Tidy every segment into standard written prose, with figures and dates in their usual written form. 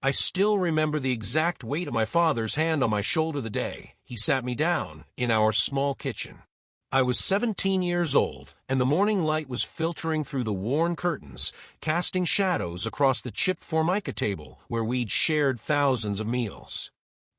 I still remember the exact weight of my father's hand on my shoulder the day he sat me down in our small kitchen. I was 17 years old, and the morning light was filtering through the worn curtains, casting shadows across the chipped formica table where we'd shared thousands of meals.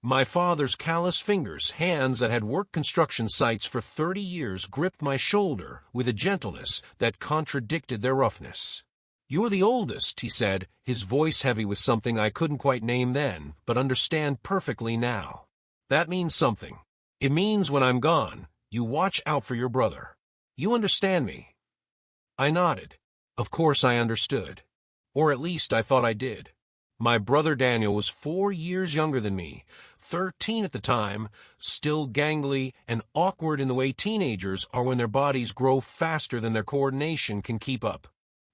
My father's callous fingers, hands that had worked construction sites for 30 years, gripped my shoulder with a gentleness that contradicted their roughness. "You're the oldest," he said, his voice heavy with something I couldn't quite name then, but understand perfectly now. "That means something. It means when I'm gone, you watch out for your brother. You understand me?" I nodded. Of course I understood. Or at least I thought I did. My brother Daniel was 4 years younger than me, 13 at the time, still gangly and awkward in the way teenagers are when their bodies grow faster than their coordination can keep up.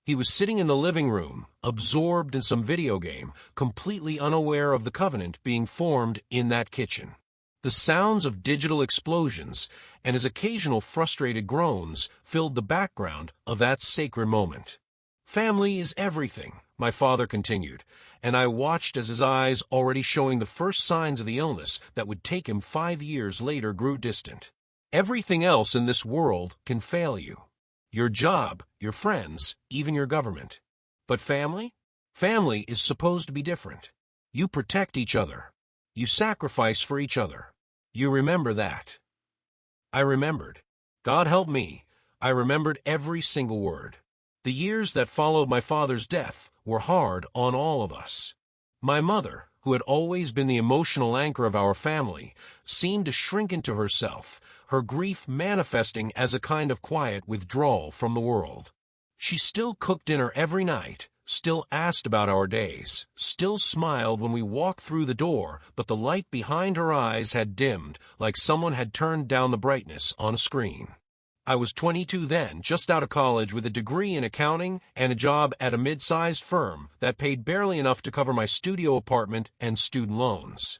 He was sitting in the living room, absorbed in some video game, completely unaware of the covenant being formed in that kitchen. The sounds of digital explosions and his occasional frustrated groans filled the background of that sacred moment. "Family is everything," my father continued, and I watched as his eyes, already showing the first signs of the illness that would take him 5 years later, grew distant. "Everything else in this world can fail you. Your job, your friends, even your government. But family? Family is supposed to be different. You protect each other. You sacrifice for each other. You remember that." I remembered. God help me, I remembered every single word. The years that followed my father's death were hard on all of us. My mother, who had always been the emotional anchor of our family, seemed to shrink into herself, her grief manifesting as a kind of quiet withdrawal from the world. She still cooked dinner every night, still asked about our days, still smiled when we walked through the door, but the light behind her eyes had dimmed, like someone had turned down the brightness on a screen. I was 22 then, just out of college with a degree in accounting and a job at a mid-sized firm that paid barely enough to cover my studio apartment and student loans.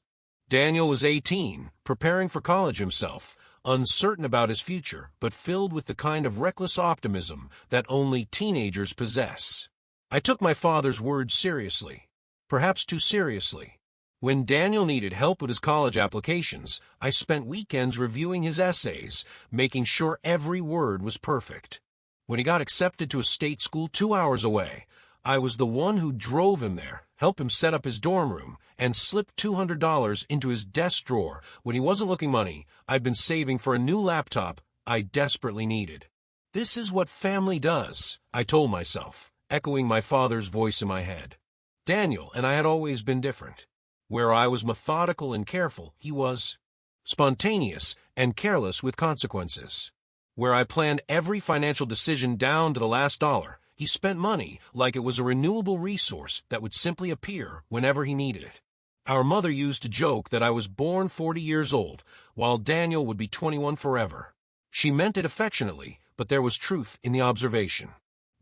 Daniel was 18, preparing for college himself, uncertain about his future, but filled with the kind of reckless optimism that only teenagers possess. I took my father's words seriously, perhaps too seriously. When Daniel needed help with his college applications, I spent weekends reviewing his essays, making sure every word was perfect. When he got accepted to a state school 2 hours away, I was the one who drove him there, helped him set up his dorm room, and slipped $200 into his desk drawer when he wasn't looking money I'd been saving for a new laptop I desperately needed. "This is what family does," I told myself, echoing my father's voice in my head. Daniel and I had always been different. Where I was methodical and careful, he was spontaneous and careless with consequences. Where I planned every financial decision down to the last dollar, he spent money like it was a renewable resource that would simply appear whenever he needed it. Our mother used to joke that I was born 40 years old, while Daniel would be 21 forever. She meant it affectionately, but there was truth in the observation.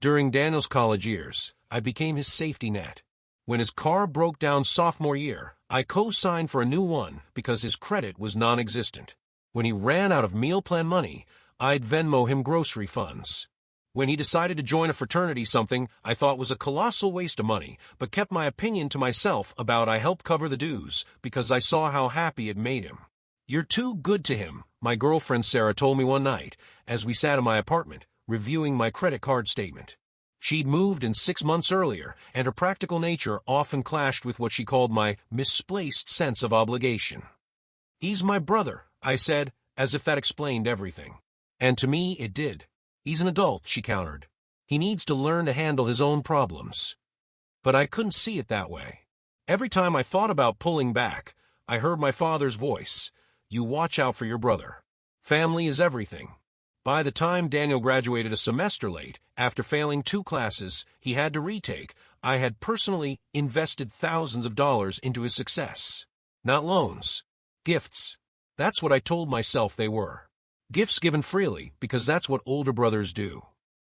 During Daniel's college years, I became his safety net. When his car broke down sophomore year, I co-signed for a new one because his credit was non-existent. When he ran out of meal plan money, I'd Venmo him grocery funds. When he decided to join a fraternity, something I thought was a colossal waste of money, but kept my opinion to myself about, I helped cover the dues because I saw how happy it made him. "You're too good to him," my girlfriend Sarah told me one night as we sat in my apartment, reviewing my credit card statement. She'd moved in 6 months earlier, and her practical nature often clashed with what she called my misplaced sense of obligation. "He's my brother," I said, as if that explained everything. And to me it did. "He's an adult," she countered. "He needs to learn to handle his own problems." But I couldn't see it that way. Every time I thought about pulling back, I heard my father's voice. "You watch out for your brother. Family is everything." By the time Daniel graduated a semester late, after failing 2 classes he had to retake, I had personally invested thousands of dollars into his success. Not loans. Gifts. That's what I told myself they were. Gifts given freely, because that's what older brothers do.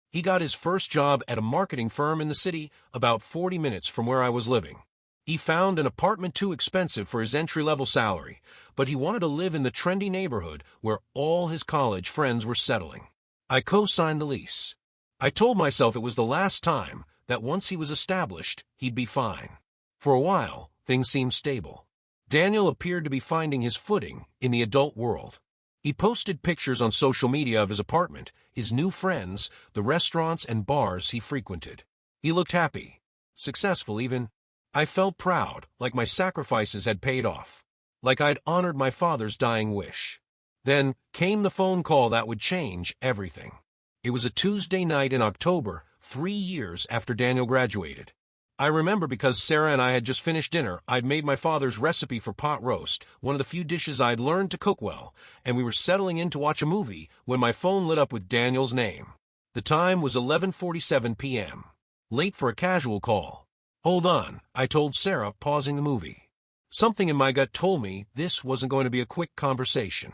He got his first job at a marketing firm in the city, about 40 minutes from where I was living. He found an apartment too expensive for his entry-level salary, but he wanted to live in the trendy neighborhood where all his college friends were settling. I co-signed the lease. I told myself it was the last time, that once he was established, he'd be fine. For a while, things seemed stable. Daniel appeared to be finding his footing in the adult world. He posted pictures on social media of his apartment, his new friends, the restaurants and bars he frequented. He looked happy, successful even. I felt proud, like my sacrifices had paid off, like I'd honored my father's dying wish. Then came the phone call that would change everything. It was a Tuesday night in October, 3 years after Daniel graduated. I remember because Sarah and I had just finished dinner. I'd made my father's recipe for pot roast, one of the few dishes I'd learned to cook well, and we were settling in to watch a movie when my phone lit up with Daniel's name. The time was 11:47 p.m. Late for a casual call. "Hold on," I told Sarah, pausing the movie. Something in my gut told me this wasn't going to be a quick conversation.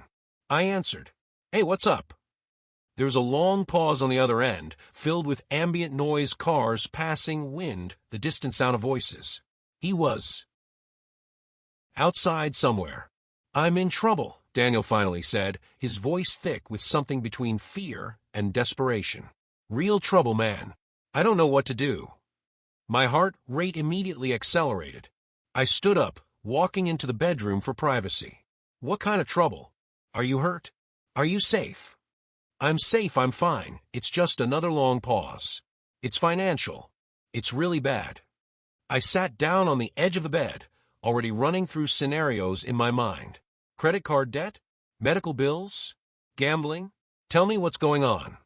I answered, "Hey, what's up?" There was a long pause on the other end, filled with ambient noise, cars passing, wind, the distant sound of voices. He was outside somewhere. "I'm in trouble," Daniel finally said, his voice thick with something between fear and desperation. "Real trouble, man. I don't know what to do." My heart rate immediately accelerated. I stood up, walking into the bedroom for privacy. "What kind of trouble? Are you hurt? Are you safe?" "I'm safe, I'm fine. It's just another long pause. It's financial. It's really bad." I sat down on the edge of the bed, already running through scenarios in my mind. Credit card debt? Medical bills? Gambling? Tell me what's going on.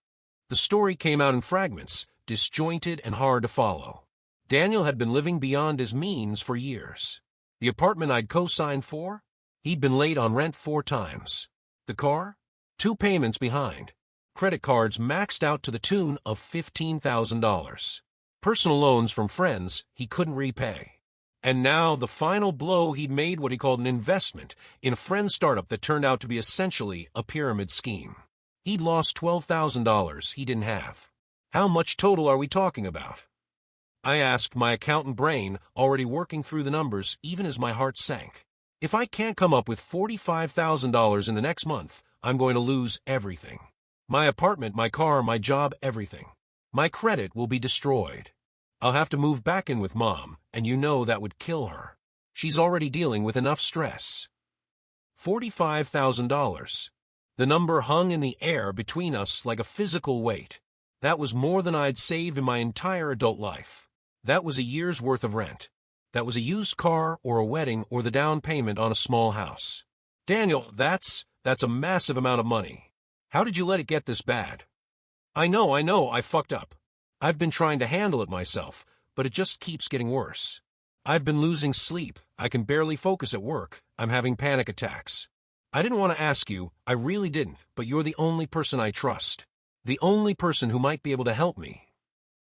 The story came out in fragments, disjointed and hard to follow. Daniel had been living beyond his means for years. The apartment I'd co-signed for? He'd been late on rent 4 times. The car? 2 payments behind. Credit cards maxed out to the tune of $15,000. Personal loans from friends he couldn't repay. And now the final blow, he'd made what he called an investment in a friend's startup that turned out to be essentially a pyramid scheme. He'd lost $12,000 he didn't have. How much total are we talking about? I asked, my accountant brain already working through the numbers even as my heart sank. If I can't come up with $45,000 in the next month, I'm going to lose everything. My apartment, my car, my job, everything. My credit will be destroyed. I'll have to move back in with Mom, and you know that would kill her. She's already dealing with enough stress. $45,000. The number hung in the air between us like a physical weight. That was more than I'd saved in my entire adult life. That was a year's worth of rent. That was a used car or a wedding or the down payment on a small house. Daniel, that's a massive amount of money. How did you let it get this bad? I know, I fucked up. I've been trying to handle it myself, but it just keeps getting worse. I've been losing sleep. I can barely focus at work. I'm having panic attacks. I didn't want to ask you, I really didn't, but you're the only person I trust. The only person who might be able to help me.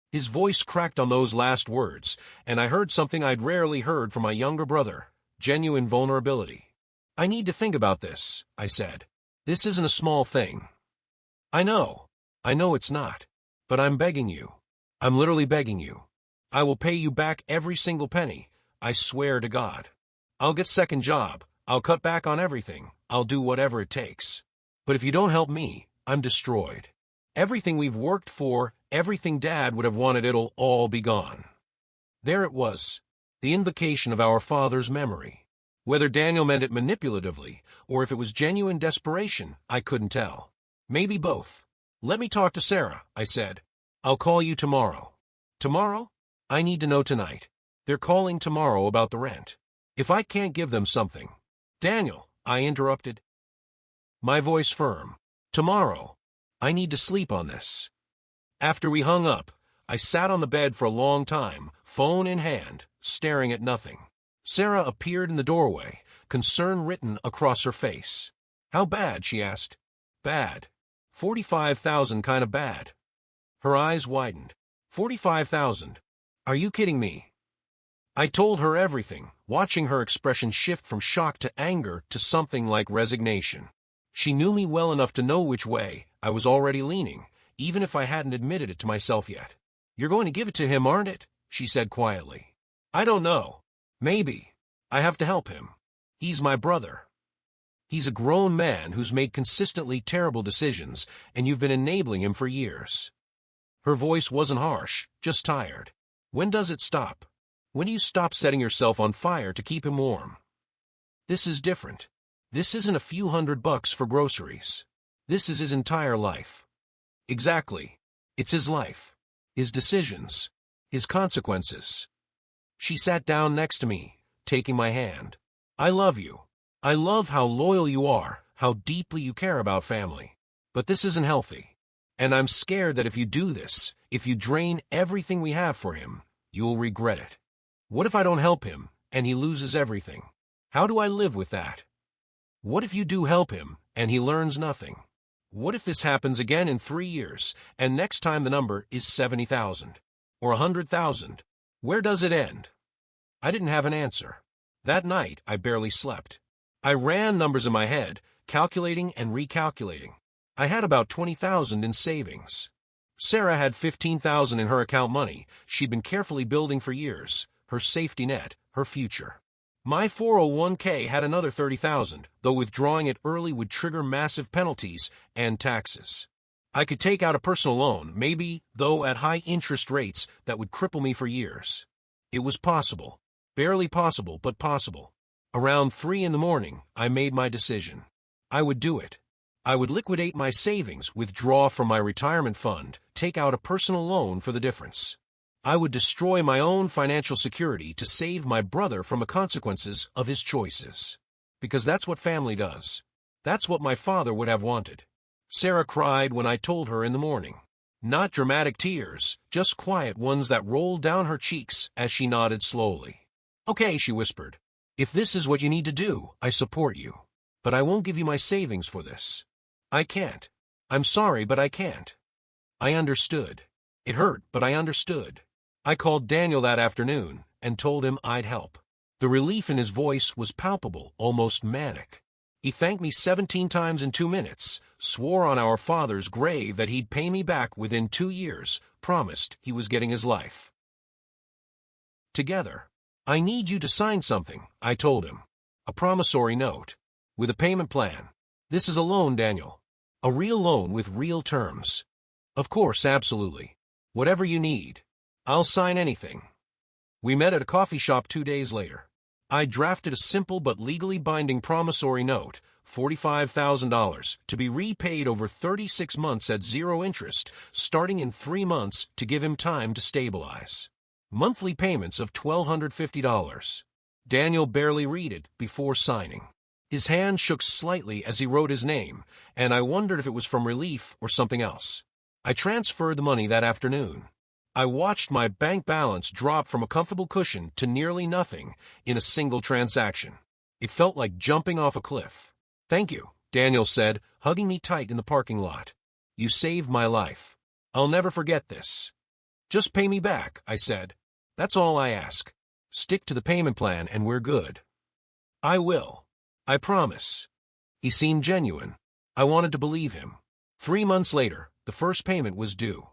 His voice cracked on those last words, and I heard something I'd rarely heard from my younger brother, genuine vulnerability. I need to think about this, I said. This isn't a small thing. I know it's not, but I'm begging you. I'm literally begging you. I will pay you back every single penny, I swear to God. I'll get second job, I'll cut back on everything, I'll do whatever it takes. But if you don't help me, I'm destroyed. Everything we've worked for, everything Dad would have wanted, it'll all be gone. There it was, the invocation of our father's memory. Whether Daniel meant it manipulatively, or if it was genuine desperation, I couldn't tell. Maybe both. Let me talk to Sarah, I said. I'll call you tomorrow. Tomorrow? I need to know tonight. They're calling tomorrow about the rent. If I can't give them something. Daniel, I interrupted. My voice firm. Tomorrow. I need to sleep on this. After we hung up, I sat on the bed for a long time, phone in hand, staring at nothing. Sarah appeared in the doorway, concern written across her face. How bad? She asked. Bad. 45,000 kind of bad. Her eyes widened. 45,000. Are you kidding me? I told her everything, watching her expression shift from shock to anger to something like resignation. She knew me well enough to know which way I was already leaning, even if I hadn't admitted it to myself yet. You're going to give it to him, aren't it? She said quietly. I don't know. Maybe. I have to help him. He's my brother. He's a grown man who's made consistently terrible decisions, and you've been enabling him for years. Her voice wasn't harsh, just tired. When does it stop? When do you stop setting yourself on fire to keep him warm? This is different. This isn't a few $100 for groceries. This is his entire life. Exactly. It's his life. His decisions. His consequences. She sat down next to me, taking my hand. I love you. I love how loyal you are, how deeply you care about family. But this isn't healthy. And I'm scared that if you do this, if you drain everything we have for him, you'll regret it. What if I don't help him, and he loses everything? How do I live with that? What if you do help him, and he learns nothing? What if this happens again in 3 years, and next time the number is 70,000? Or 100,000? Where does it end? I didn't have an answer. That night, I barely slept. I ran numbers in my head, calculating and recalculating. I had about 20,000 in savings. Sarah had 15,000 in her account money she'd been carefully building for years, her safety net, her future. My 401k had another 30,000, though withdrawing it early would trigger massive penalties and taxes. I could take out a personal loan, maybe, though at high interest rates that would cripple me for years. It was possible. Barely possible, but possible. Around 3 in the morning, I made my decision. I would do it. I would liquidate my savings, withdraw from my retirement fund, take out a personal loan for the difference. I would destroy my own financial security to save my brother from the consequences of his choices. Because that's what family does. That's what my father would have wanted. Sarah cried when I told her in the morning. Not dramatic tears, just quiet ones that rolled down her cheeks as she nodded slowly. Okay, she whispered. If this is what you need to do, I support you. But I won't give you my savings for this. I can't. I'm sorry, but I can't. I understood. It hurt, but I understood. I called Daniel that afternoon and told him I'd help. The relief in his voice was palpable, almost manic. He thanked me 17 times in 2 minutes, swore on our father's grave that he'd pay me back within 2 years, promised he was getting his life together. I need you to sign something, I told him. A promissory note. With a payment plan. This is a loan, Daniel. A real loan with real terms. Of course, absolutely. Whatever you need. I'll sign anything. We met at a coffee shop 2 days later. I drafted a simple but legally binding promissory note, $45,000, to be repaid over 36 months at 0 interest, starting in 3 months to give him time to stabilize. Monthly payments of $1,250. Daniel barely read it before signing. His hand shook slightly as he wrote his name, and I wondered if it was from relief or something else. I transferred the money that afternoon. I watched my bank balance drop from a comfortable cushion to nearly nothing in a single transaction. It felt like jumping off a cliff. Thank you, Daniel said, hugging me tight in the parking lot. You saved my life. I'll never forget this. Just pay me back, I said. That's all I ask. Stick to the payment plan and we're good. I will. I promise. He seemed genuine. I wanted to believe him. 3 months later, the first payment was due.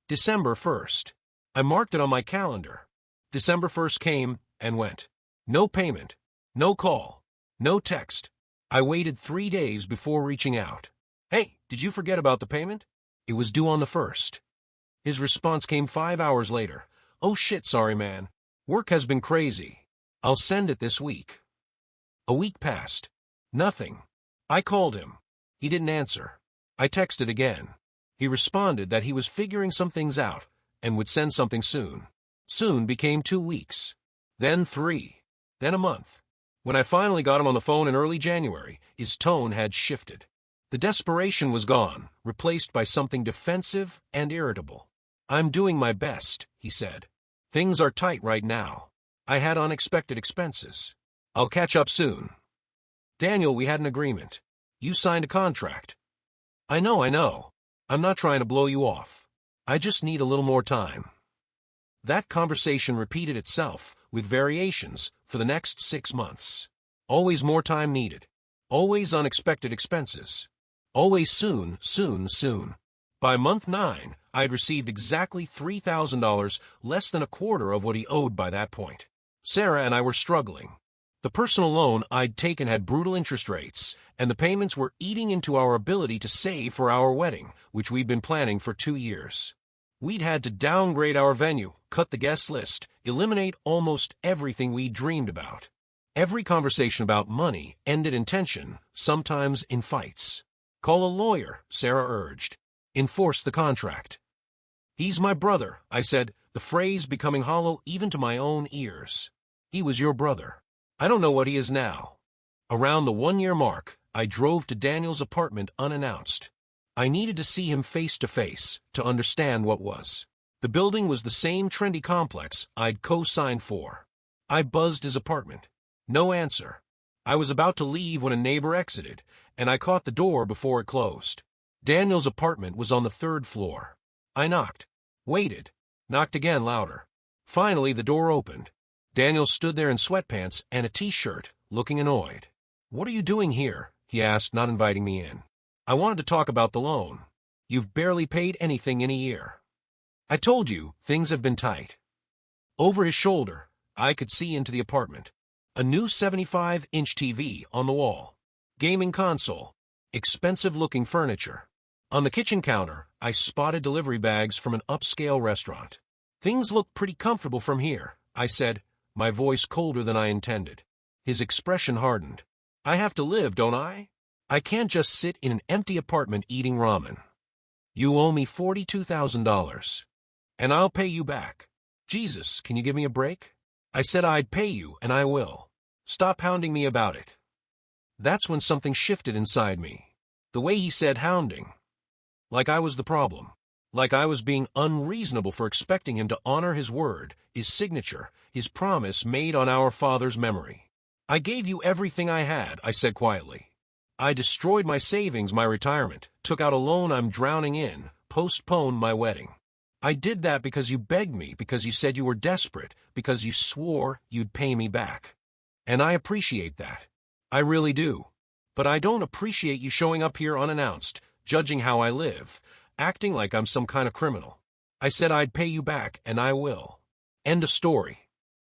December 1st. I marked it on my calendar. December 1st came and went. No payment. No call. No text. I waited 3 days before reaching out. Hey, did you forget about the payment? It was due on the 1st. His response came 5 hours later. Oh shit, sorry man. Work has been crazy. I'll send it this week. A week passed. Nothing. I called him. He didn't answer. I texted again. He responded that he was figuring some things out and would send something soon. Soon became 2 weeks. Then 3. Then a month. When I finally got him on the phone in early January, his tone had shifted. The desperation was gone, replaced by something defensive and irritable. I'm doing my best, he said. Things are tight right now. I had unexpected expenses. I'll catch up soon. Daniel, we had an agreement. You signed a contract. I know. I'm not trying to blow you off. I just need a little more time. That conversation repeated itself, with variations, for the next 6 months. Always more time needed. Always unexpected expenses. Always soon. By month 9, I had received exactly $3,000, less than a quarter of what he owed by that point. Sarah and I were struggling. The personal loan I'd taken had brutal interest rates, and the payments were eating into our ability to save for our wedding, which we'd been planning for 2 years. We'd had to downgrade our venue, cut the guest list, eliminate almost everything we dreamed about. Every conversation about money ended in tension, sometimes in fights. Call a lawyer, Sarah urged. Enforce the contract. He's my brother, I said, the phrase becoming hollow even to my own ears. He was your brother. I don't know what he is now. Around the 1-year mark, I drove to Daniel's apartment unannounced. I needed to see him face to face to understand what was. The building was the same trendy complex I'd co-signed for. I buzzed his apartment. No answer. I was about to leave when a neighbor exited, and I caught the door before it closed. Daniel's apartment was on the 3rd floor. I knocked. Waited. Knocked again louder. Finally, the door opened. Daniel stood there in sweatpants and a t-shirt, looking annoyed. "What are you doing here?" he asked, not inviting me in. "I wanted to talk about the loan. You've barely paid anything in a year." "I told you, things have been tight." Over his shoulder, I could see into the apartment. A new 75-inch TV on the wall. Gaming console. Expensive-looking furniture. On the kitchen counter, I spotted delivery bags from an upscale restaurant. "Things look pretty comfortable from here," I said, my voice colder than I intended. His expression hardened. "I have to live, don't I? I can't just sit in an empty apartment eating ramen." "You owe me $42,000. And I'll pay you back." "Jesus, can you give me a break?" "I said I'd pay you, and I will. Stop hounding me about it." That's when something shifted inside me. The way he said hounding. Like I was the problem. Like I was being unreasonable for expecting him to honor his word, his signature, his promise made on our father's memory. "I gave you everything I had," I said quietly. "I destroyed my savings, my retirement, took out a loan I'm drowning in, postponed my wedding. I did that because you begged me, because you said you were desperate, because you swore you'd pay me back. And I appreciate that. I really do. But I don't appreciate you showing up here unannounced, judging how I live, acting like I'm some kind of criminal. I said I'd pay you back, and I will. End of story."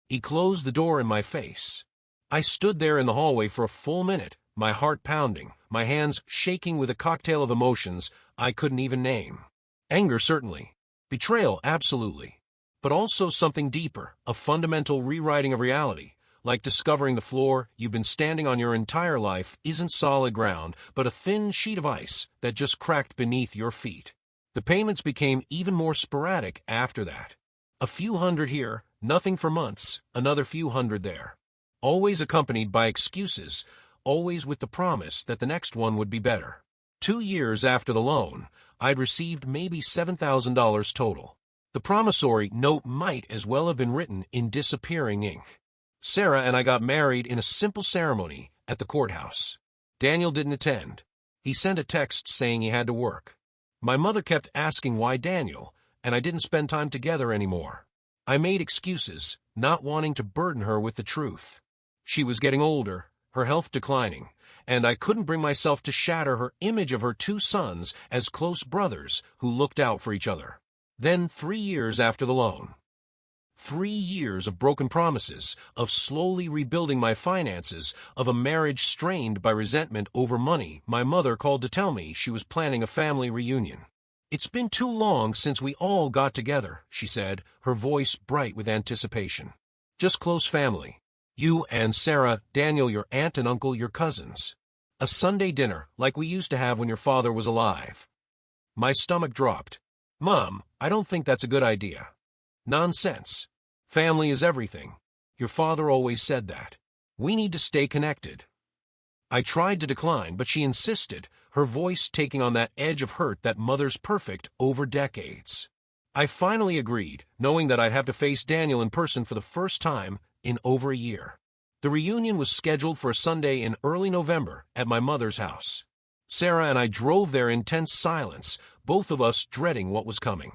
He closed the door in my face. I stood there in the hallway for a full minute, my heart pounding, my hands shaking with a cocktail of emotions I couldn't even name. Anger, certainly. Betrayal, absolutely. But also something deeper, a fundamental rewriting of reality, like discovering the floor you've been standing on your entire life isn't solid ground, but a thin sheet of ice that just cracked beneath your feet. The payments became even more sporadic after that. A few hundred here, nothing for months, another few hundred there. Always accompanied by excuses, always with the promise that the next one would be better. 2 years after the loan, I'd received maybe $7,000 total. The promissory note might as well have been written in disappearing ink. Sarah and I got married in a simple ceremony at the courthouse. Daniel didn't attend. He sent a text saying he had to work. My mother kept asking why Daniel, and I didn't spend time together anymore. I made excuses, not wanting to burden her with the truth. She was getting older, her health declining, and I couldn't bring myself to shatter her image of her 2 sons as close brothers who looked out for each other. Then 3 years after the loan. 3 years of broken promises, of slowly rebuilding my finances, of a marriage strained by resentment over money. My mother called to tell me she was planning a family reunion. "It's been too long since we all got together," she said, her voice bright with anticipation. "Just close family. You and Sarah, Daniel, your aunt and uncle, your cousins. A Sunday dinner like we used to have when your father was alive." My stomach dropped. "Mom, I don't think that's a good idea." "Nonsense. Family is everything. Your father always said that. We need to stay connected." I tried to decline, but she insisted, her voice taking on that edge of hurt that mothers perfect over decades. I finally agreed, knowing that I'd have to face Daniel in person for the first time in over a year. The reunion was scheduled for a Sunday in early November at my mother's house. Sarah and I drove there in tense silence, both of us dreading what was coming.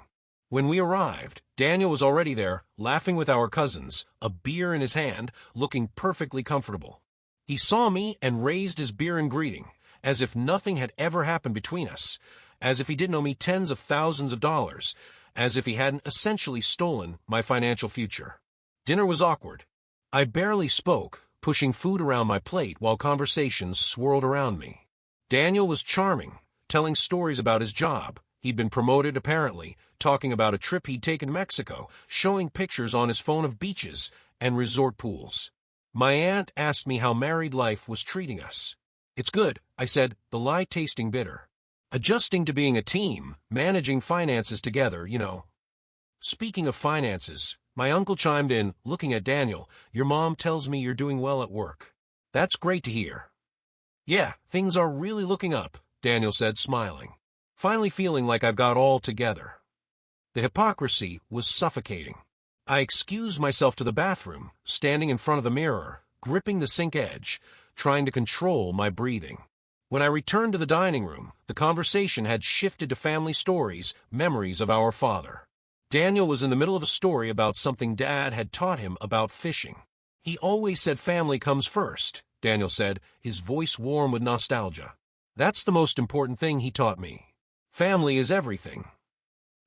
When we arrived, Daniel was already there, laughing with our cousins, a beer in his hand, looking perfectly comfortable. He saw me and raised his beer in greeting, as if nothing had ever happened between us, as if he didn't owe me tens of thousands of dollars, as if he hadn't essentially stolen my financial future. Dinner was awkward. I barely spoke, pushing food around my plate while conversations swirled around me. Daniel was charming, telling stories about his job, He'd been promoted, apparently, talking about a trip he'd taken to Mexico, showing pictures on his phone of beaches and resort pools. My aunt asked me how married life was treating us. "It's good," I said, the lie tasting bitter. "Adjusting to being a team, managing finances together, you know." Speaking of finances, my uncle chimed in, looking at Daniel. "Your mom tells me you're doing well at work." "That's great to hear." "Yeah, things are really looking up," Daniel said, smiling. "Finally feeling like I've got all together." The hypocrisy was suffocating. I excused myself to the bathroom, standing in front of the mirror, gripping the sink edge, trying to control my breathing. When I returned to the dining room, the conversation had shifted to family stories, memories of our father. Daniel was in the middle of a story about something Dad had taught him about fishing. "He always said family comes first," Daniel said, his voice warm with nostalgia. "That's the most important thing he taught me. Family is everything."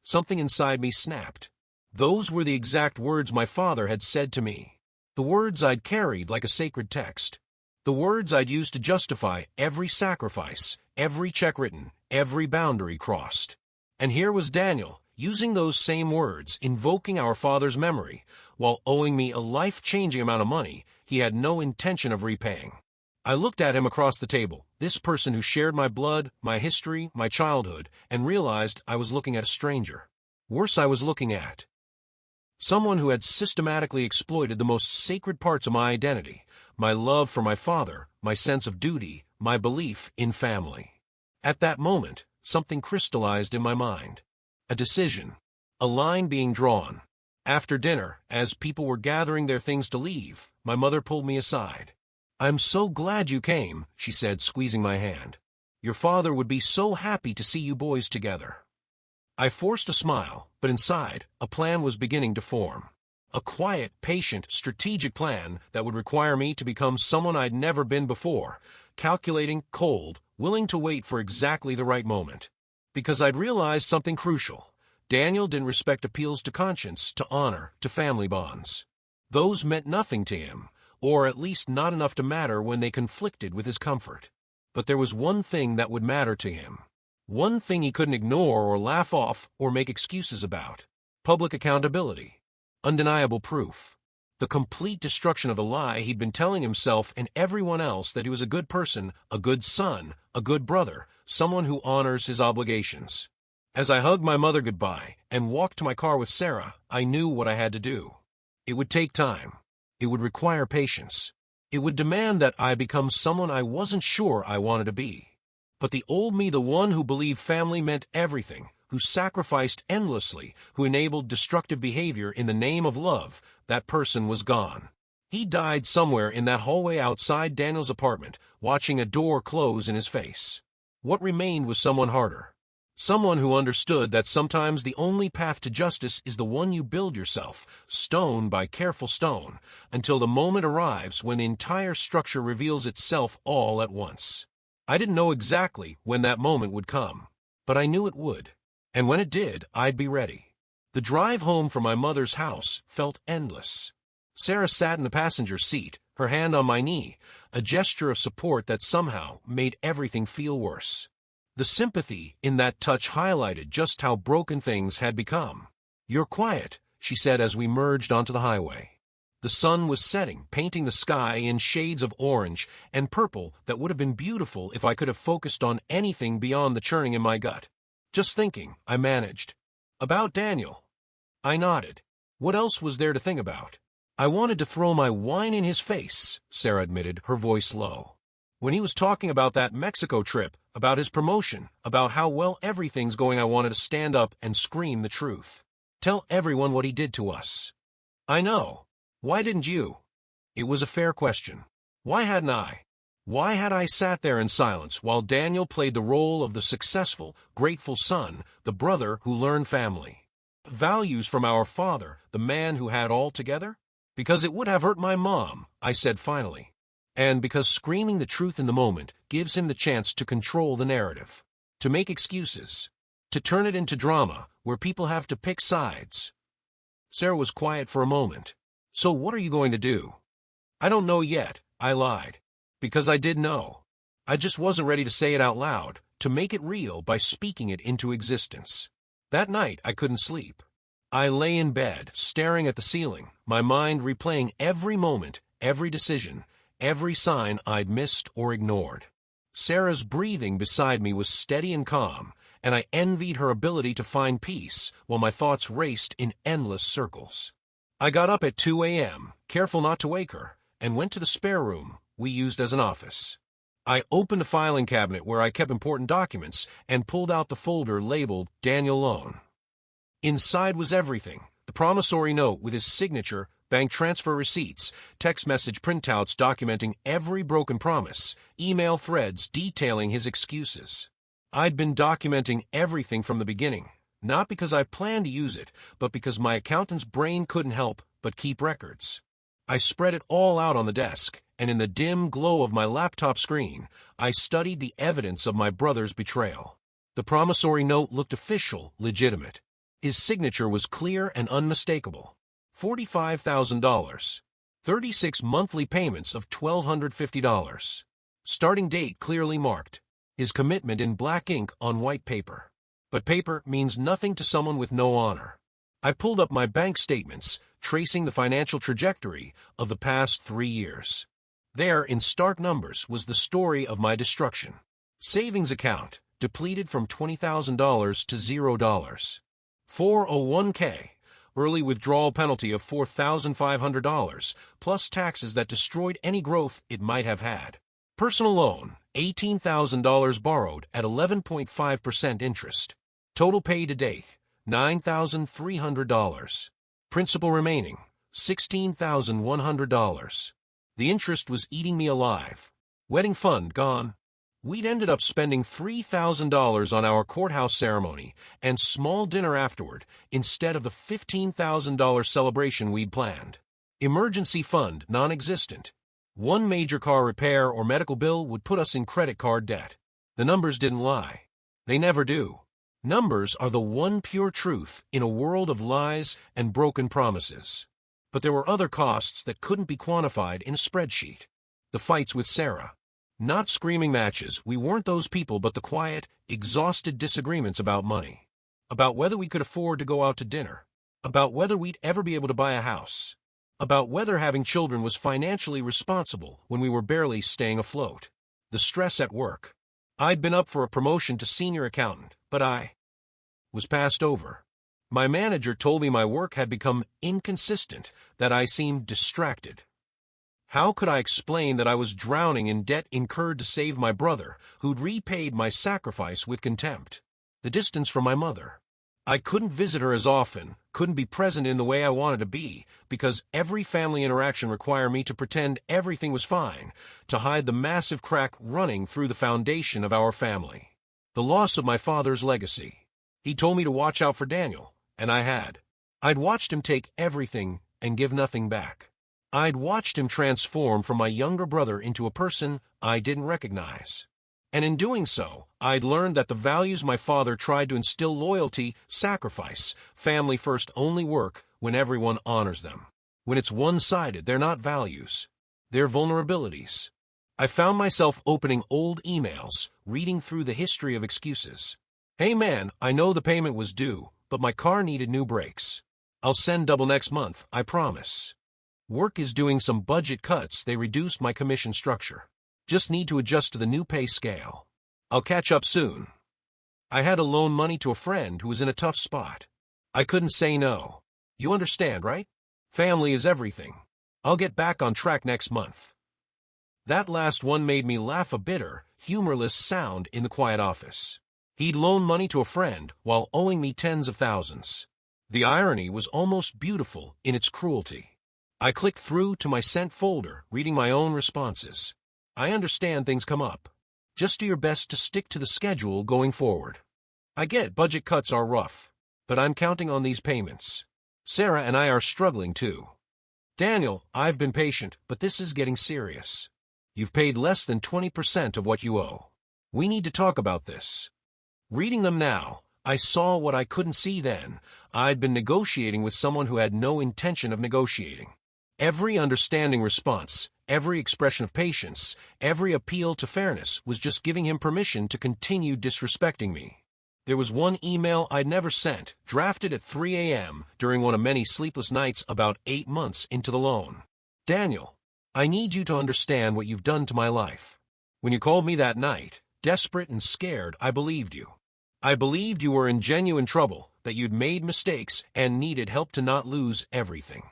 Something inside me snapped. Those were the exact words my father had said to me. The words I'd carried like a sacred text. The words I'd used to justify every sacrifice, every check written, every boundary crossed. And here was Daniel, using those same words, invoking our father's memory, while owing me a life-changing amount of money he had no intention of repaying. I looked at him across the table, this person who shared my blood, my history, my childhood, and realized I was looking at a stranger. Worse, I was looking at someone who had systematically exploited the most sacred parts of my identity, my love for my father, my sense of duty, my belief in family. At that moment, something crystallized in my mind. A decision. A line being drawn. After dinner, as people were gathering their things to leave, my mother pulled me aside. "I'm so glad you came," she said, squeezing my hand. "Your father would be so happy to see you boys together." I forced a smile, but inside, a plan was beginning to form. A quiet, patient, strategic plan that would require me to become someone I'd never been before, calculating, cold, willing to wait for exactly the right moment. Because I'd realized something crucial. Daniel didn't respect appeals to conscience, to honor, to family bonds. Those meant nothing to him, or at least not enough to matter when they conflicted with his comfort. But there was one thing that would matter to him. One thing he couldn't ignore or laugh off or make excuses about. Public accountability. Undeniable proof. The complete destruction of the lie he'd been telling himself and everyone else that he was a good person, a good son, a good brother, someone who honors his obligations. As I hugged my mother goodbye and walked to my car with Sarah, I knew what I had to do. It would take time. It would require patience. It would demand that I become someone I wasn't sure I wanted to be. But the old me, the one who believed family meant everything, who sacrificed endlessly, who enabled destructive behavior in the name of love, that person was gone. He died somewhere in that hallway outside Daniel's apartment, watching a door close in his face. What remained was someone harder. Someone who understood that sometimes the only path to justice is the one you build yourself, stone by careful stone, until the moment arrives when the entire structure reveals itself all at once. I didn't know exactly when that moment would come, but I knew it would. And when it did, I'd be ready. The drive home from my mother's house felt endless. Sarah sat in the passenger seat, her hand on my knee, a gesture of support that somehow made everything feel worse. The sympathy in that touch highlighted just how broken things had become. "You're quiet," she said as we merged onto the highway. The sun was setting, painting the sky in shades of orange and purple that would have been beautiful if I could have focused on anything beyond the churning in my gut. "Just thinking," I managed. "About Daniel." I nodded. What else was there to think about? "I wanted to throw my wine in his face," Sarah admitted, her voice low. "When he was talking about that Mexico trip, about his promotion, about how well everything's going, I wanted to stand up and scream the truth. Tell everyone what he did to us." "I know. Why didn't you?" It was a fair question. Why hadn't I? Why had I sat there in silence while Daniel played the role of the successful, grateful son, the brother who learned family values from our father, the man who had all together? "Because it would have hurt my mom," I said finally. "And because screaming the truth in the moment gives him the chance to control the narrative, to make excuses, to turn it into drama where people have to pick sides." Sarah was quiet for a moment. "So what are you going to do?" "I don't know yet," I lied. Because I did know. I just wasn't ready to say it out loud, to make it real by speaking it into existence. That night, I couldn't sleep. I lay in bed, staring at the ceiling, my mind replaying every moment, every decision, every sign I'd missed or ignored. Sarah's breathing beside me was steady and calm, and I envied her ability to find peace while my thoughts raced in endless circles. I got up at 2 a.m., careful not to wake her, and went to the spare room we used as an office. I opened a filing cabinet where I kept important documents and pulled out the folder labeled Daniel Loan. Inside was everything: the promissory note with his signature, bank transfer receipts, text message printouts documenting every broken promise, email threads detailing his excuses. I'd been documenting everything from the beginning, not because I planned to use it, but because my accountant's brain couldn't help but keep records. I spread it all out on the desk, and in the dim glow of my laptop screen, I studied the evidence of my brother's betrayal. The promissory note looked official, legitimate. His signature was clear and unmistakable. $45,000. 36 monthly payments of $1,250. Starting date clearly marked. His commitment in black ink on white paper. But paper means nothing to someone with no honor. I pulled up my bank statements, tracing the financial trajectory of the past 3 years. There, in stark numbers, was the story of my destruction. Savings account, depleted from $20,000 to $0. 401k, early withdrawal penalty of $4,500, plus taxes that destroyed any growth it might have had. Personal loan, $18,000 borrowed at 11.5% interest. Total paid to date, $9,300. Principal remaining, $16,100. The interest was eating me alive. Wedding fund gone. We'd ended up spending $3,000 on our courthouse ceremony and small dinner afterward instead of the $15,000 celebration we'd planned. Emergency fund non-existent. One major car repair or medical bill would put us in credit card debt. The numbers didn't lie. They never do. Numbers are the one pure truth in a world of lies and broken promises. But there were other costs that couldn't be quantified in a spreadsheet. The fights with Sarah. Not screaming matches, we weren't those people, but the quiet, exhausted disagreements about money. About whether we could afford to go out to dinner. About whether we'd ever be able to buy a house. About whether having children was financially responsible when we were barely staying afloat. The stress at work. I'd been up for a promotion to senior accountant, but I was passed over. My manager told me my work had become inconsistent, that I seemed distracted. How could I explain that I was drowning in debt incurred to save my brother, who'd repaid my sacrifice with contempt? The distance from my mother. I couldn't visit her as often, couldn't be present in the way I wanted to be, because every family interaction required me to pretend everything was fine, to hide the massive crack running through the foundation of our family. The loss of my father's legacy. He told me to watch out for Daniel, and I had. I'd watched him take everything and give nothing back. I'd watched him transform from my younger brother into a person I didn't recognize. And in doing so, I'd learned that the values my father tried to instill, loyalty, sacrifice, family first, only work when everyone honors them. When it's one-sided, they're not values. They're vulnerabilities. I found myself opening old emails, reading through the history of excuses. Hey man, I know the payment was due, but my car needed new brakes. I'll send double next month, I promise. Work is doing some budget cuts. They reduced my commission structure. Just need to adjust to the new pay scale. I'll catch up soon. I had to loan money to a friend who was in a tough spot. I couldn't say no. You understand, right? Family is everything. I'll get back on track next month. That last one made me laugh, a bitter, humorless sound in the quiet office. He'd loaned money to a friend while owing me tens of thousands. The irony was almost beautiful in its cruelty. I clicked through to my sent folder, reading my own responses. I understand things come up. Just do your best to stick to the schedule going forward. I get budget cuts are rough, but I'm counting on these payments. Sarah and I are struggling too. Daniel, I've been patient, but this is getting serious. You've paid less than 20% of what you owe. We need to talk about this. Reading them now, I saw what I couldn't see then. I'd been negotiating with someone who had no intention of negotiating. Every understanding response, every expression of patience, every appeal to fairness was just giving him permission to continue disrespecting me. There was one email I'd never sent, drafted at 3 a.m. during one of many sleepless nights about 8 months into the loan. Daniel, I need you to understand what you've done to my life. When you called me that night, desperate and scared, I believed you. I believed you were in genuine trouble, that you'd made mistakes and needed help to not lose everything.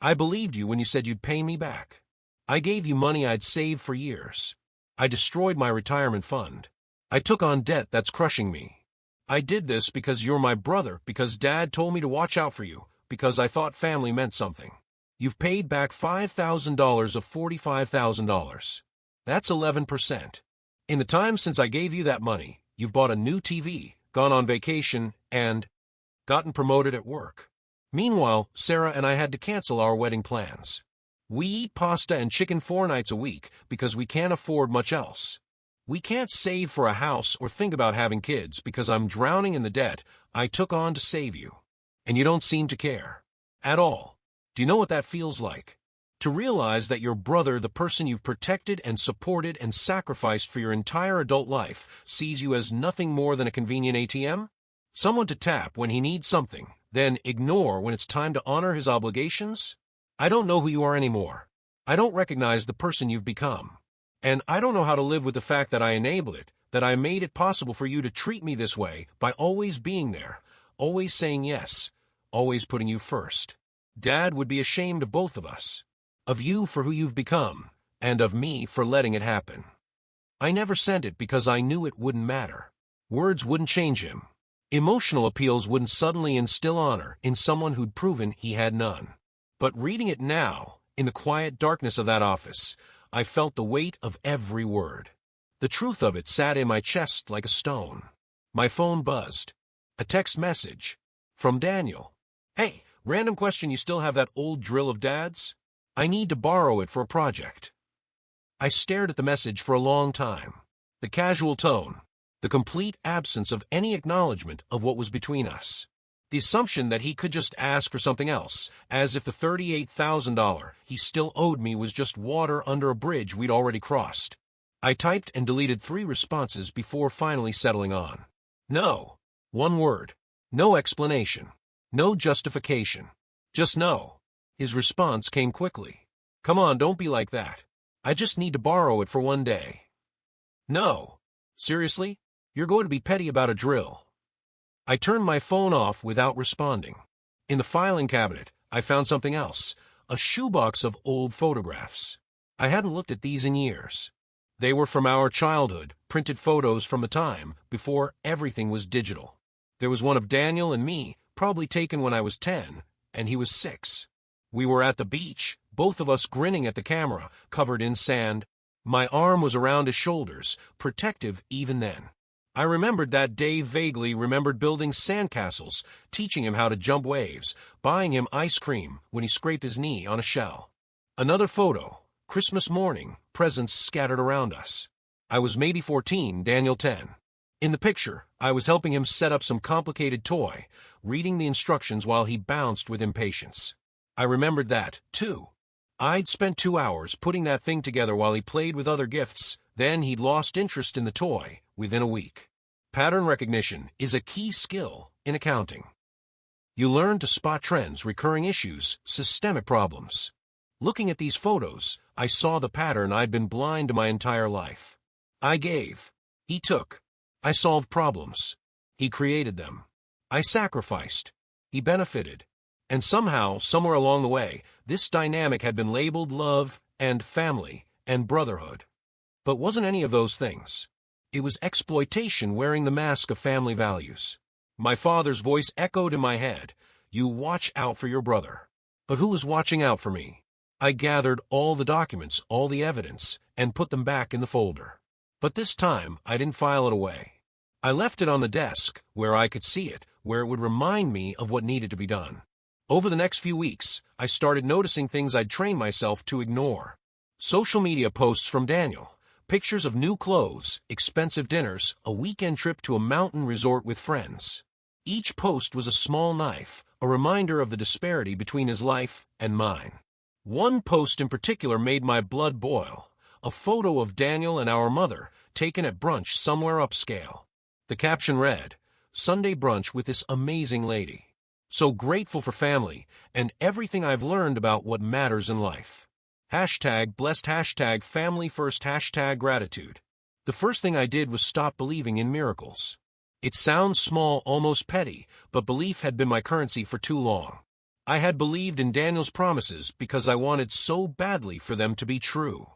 I believed you when you said you'd pay me back. I gave you money I'd saved for years. I destroyed my retirement fund. I took on debt that's crushing me. I did this because you're my brother, because Dad told me to watch out for you, because I thought family meant something. You've paid back $5,000 of $45,000. That's 11%. In the time since I gave you that money, you've bought a new TV, gone on vacation, and gotten promoted at work. Meanwhile, Sarah and I had to cancel our wedding plans. We eat pasta and chicken 4 nights a week because we can't afford much else. We can't save for a house or think about having kids because I'm drowning in the debt I took on to save you. And you don't seem to care. At all. Do you know what that feels like? To realize that your brother, the person you've protected and supported and sacrificed for your entire adult life, sees you as nothing more than a convenient ATM? Someone to tap when he needs something, then ignore when it's time to honor his obligations? I don't know who you are anymore. I don't recognize the person you've become. And I don't know how to live with the fact that I enabled it, that I made it possible for you to treat me this way by always being there, always saying yes, always putting you first. Dad would be ashamed of both of us, of you for who you've become, and of me for letting it happen. I never sent it because I knew it wouldn't matter. Words wouldn't change him. Emotional appeals wouldn't suddenly instill honor in someone who'd proven he had none. But reading it now, in the quiet darkness of that office, I felt the weight of every word. The truth of it sat in my chest like a stone. My phone buzzed. A text message. From Daniel. Hey, random question, you still have that old drill of Dad's? I need to borrow it for a project. I stared at the message for a long time. The casual tone. The complete absence of any acknowledgement of what was between us. The assumption that he could just ask for something else, as if the $38,000 he still owed me was just water under a bridge we'd already crossed. I typed and deleted 3 responses before finally settling on. No. One word. No explanation. No justification. Just no. His response came quickly. Come on, don't be like that. I just need to borrow it for one day. No. Seriously? You're going to be petty about a drill. I turned my phone off without responding. In the filing cabinet, I found something else, a shoebox of old photographs. I hadn't looked at these in years. They were from our childhood, printed photos from a time before everything was digital. There was one of Daniel and me, probably taken when I was 10, and he was 6. We were at the beach, both of us grinning at the camera, covered in sand. My arm was around his shoulders, protective even then. I remembered that day vaguely, remembered building sandcastles, teaching him how to jump waves, buying him ice cream when he scraped his knee on a shell. Another photo, Christmas morning, presents scattered around us. I was maybe 14, Daniel 10. In the picture, I was helping him set up some complicated toy, reading the instructions while he bounced with impatience. I remembered that, too. I'd spent 2 hours putting that thing together while he played with other gifts, then he'd lost interest in the toy within a week. Pattern recognition is a key skill in accounting. You learn to spot trends, recurring issues, systemic problems. Looking at these photos, I saw the pattern I'd been blind to my entire life. I gave. He took. I solved problems. He created them. I sacrificed. He benefited. And somehow, somewhere along the way, this dynamic had been labeled love and family and brotherhood. But wasn't any of those things. It was exploitation wearing the mask of family values. My father's voice echoed in my head. You watch out for your brother. But who was watching out for me? I gathered all the documents, all the evidence, and put them back in the folder. But this time, I didn't file it away. I left it on the desk, where I could see it, where it would remind me of what needed to be done. Over the next few weeks, I started noticing things I'd trained myself to ignore. Social media posts from Daniel. Pictures of new clothes, expensive dinners, a weekend trip to a mountain resort with friends. Each post was a small knife, a reminder of the disparity between his life and mine. One post in particular made my blood boil. A photo of Daniel and our mother, taken at brunch somewhere upscale. The caption read, "Sunday brunch with this amazing lady. So grateful for family and everything I've learned about what matters in life. Hashtag blessed, hashtag family first, hashtag gratitude." The first thing I did was stop believing in miracles. It sounds small, almost petty, but belief had been my currency for too long. I had believed in Daniel's promises because I wanted so badly for them to be true.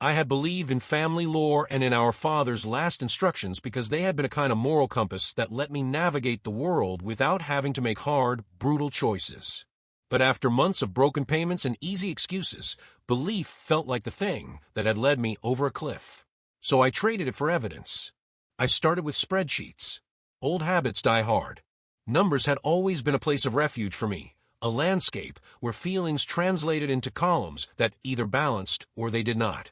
I had believed in family lore and in our father's last instructions because they had been a kind of moral compass that let me navigate the world without having to make hard, brutal choices. But after months of broken payments and easy excuses, belief felt like the thing that had led me over a cliff. So I traded it for evidence. I started with spreadsheets. Old habits die hard. Numbers had always been a place of refuge for me, a landscape where feelings translated into columns that either balanced or they did not.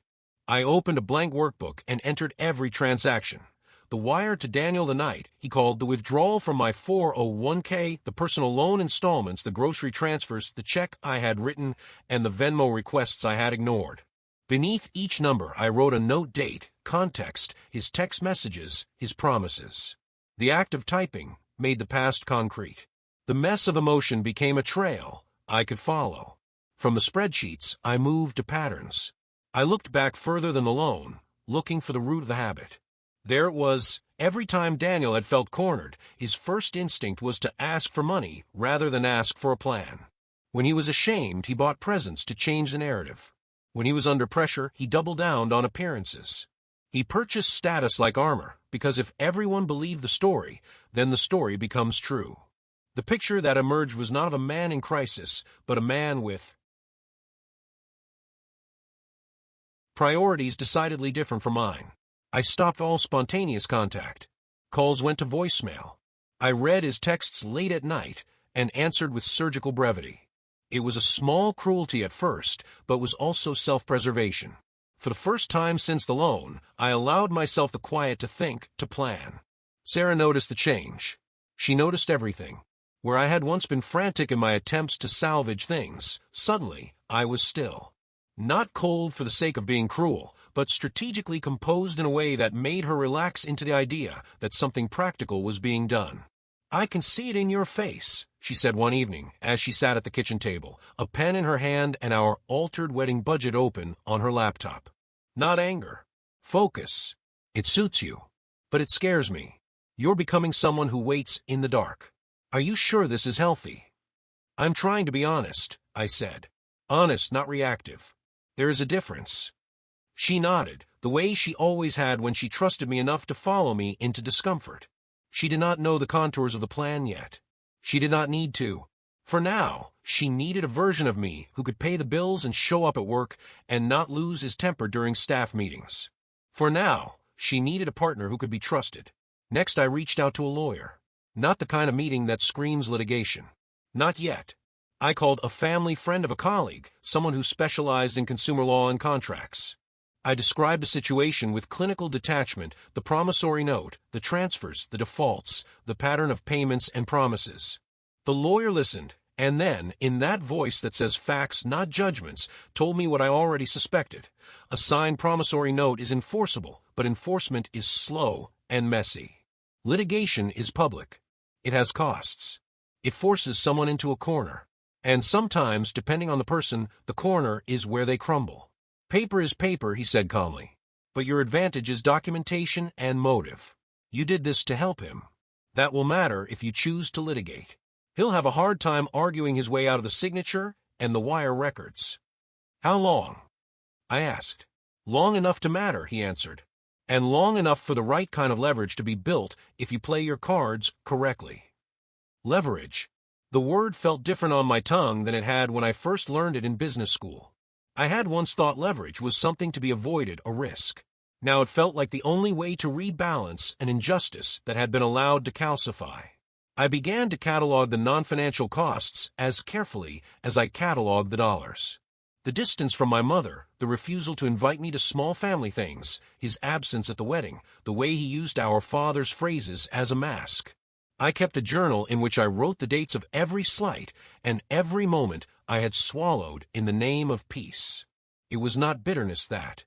I opened a blank workbook and entered every transaction. The wire to Daniel the night he called, the withdrawal from my 401k, the personal loan installments, the grocery transfers, the check I had written, and the Venmo requests I had ignored. Beneath each number I wrote a note, date, context, his text messages, his promises. The act of typing made the past concrete. The mess of emotion became a trail I could follow. From the spreadsheets, I moved to patterns. I looked back further than the loan, looking for the root of the habit. There it was. Every time Daniel had felt cornered, his first instinct was to ask for money rather than ask for a plan. When he was ashamed, he bought presents to change the narrative. When he was under pressure, he doubled down on appearances. He purchased status like armor, because if everyone believed the story, then the story becomes true. The picture that emerged was not of a man in crisis, but a man with priorities decidedly different from mine. I stopped all spontaneous contact. Calls went to voicemail. I read his texts late at night and answered with surgical brevity. It was a small cruelty at first, but was also self-preservation. For the first time since the loan, I allowed myself the quiet to think, to plan. Sarah noticed the change. She noticed everything. Where I had once been frantic in my attempts to salvage things, suddenly I was still. Not cold for the sake of being cruel, but strategically composed in a way that made her relax into the idea that something practical was being done. "I can see it in your face," she said one evening as she sat at the kitchen table, a pen in her hand and our altered wedding budget open on her laptop. "Not anger. Focus. It suits you. But it scares me. You're becoming someone who waits in the dark. Are you sure this is healthy?" "I'm trying to be honest," I said. "Honest, not reactive. There is a difference." She nodded, the way she always had when she trusted me enough to follow me into discomfort. She did not know the contours of the plan yet. She did not need to. For now, she needed a version of me who could pay the bills and show up at work and not lose his temper during staff meetings. For now, she needed a partner who could be trusted. Next, I reached out to a lawyer. Not the kind of meeting that screams litigation. Not yet. I called a family friend of a colleague, someone who specialized in consumer law and contracts. I described the situation with clinical detachment, the promissory note, the transfers, the defaults, the pattern of payments and promises. The lawyer listened, and then, in that voice that says facts, not judgments, told me what I already suspected. A signed promissory note is enforceable, but enforcement is slow and messy. Litigation is public. It has costs. It forces someone into a corner. And sometimes, depending on the person, the corner is where they crumble. "Paper is paper," he said calmly. "But your advantage is documentation and motive. You did this to help him. That will matter if you choose to litigate. He'll have a hard time arguing his way out of the signature and the wire records." "How long?" I asked. "Long enough to matter," he answered. "And long enough for the right kind of leverage to be built if you play your cards correctly." Leverage. The word felt different on my tongue than it had when I first learned it in business school. I had once thought leverage was something to be avoided, a risk. Now it felt like the only way to rebalance an injustice that had been allowed to calcify. I began to catalog the non-financial costs as carefully as I cataloged the dollars. The distance from my mother, the refusal to invite me to small family things, his absence at the wedding, the way he used our father's phrases as a mask. I kept a journal in which I wrote the dates of every slight, and every moment I had swallowed in the name of peace. It was not bitterness that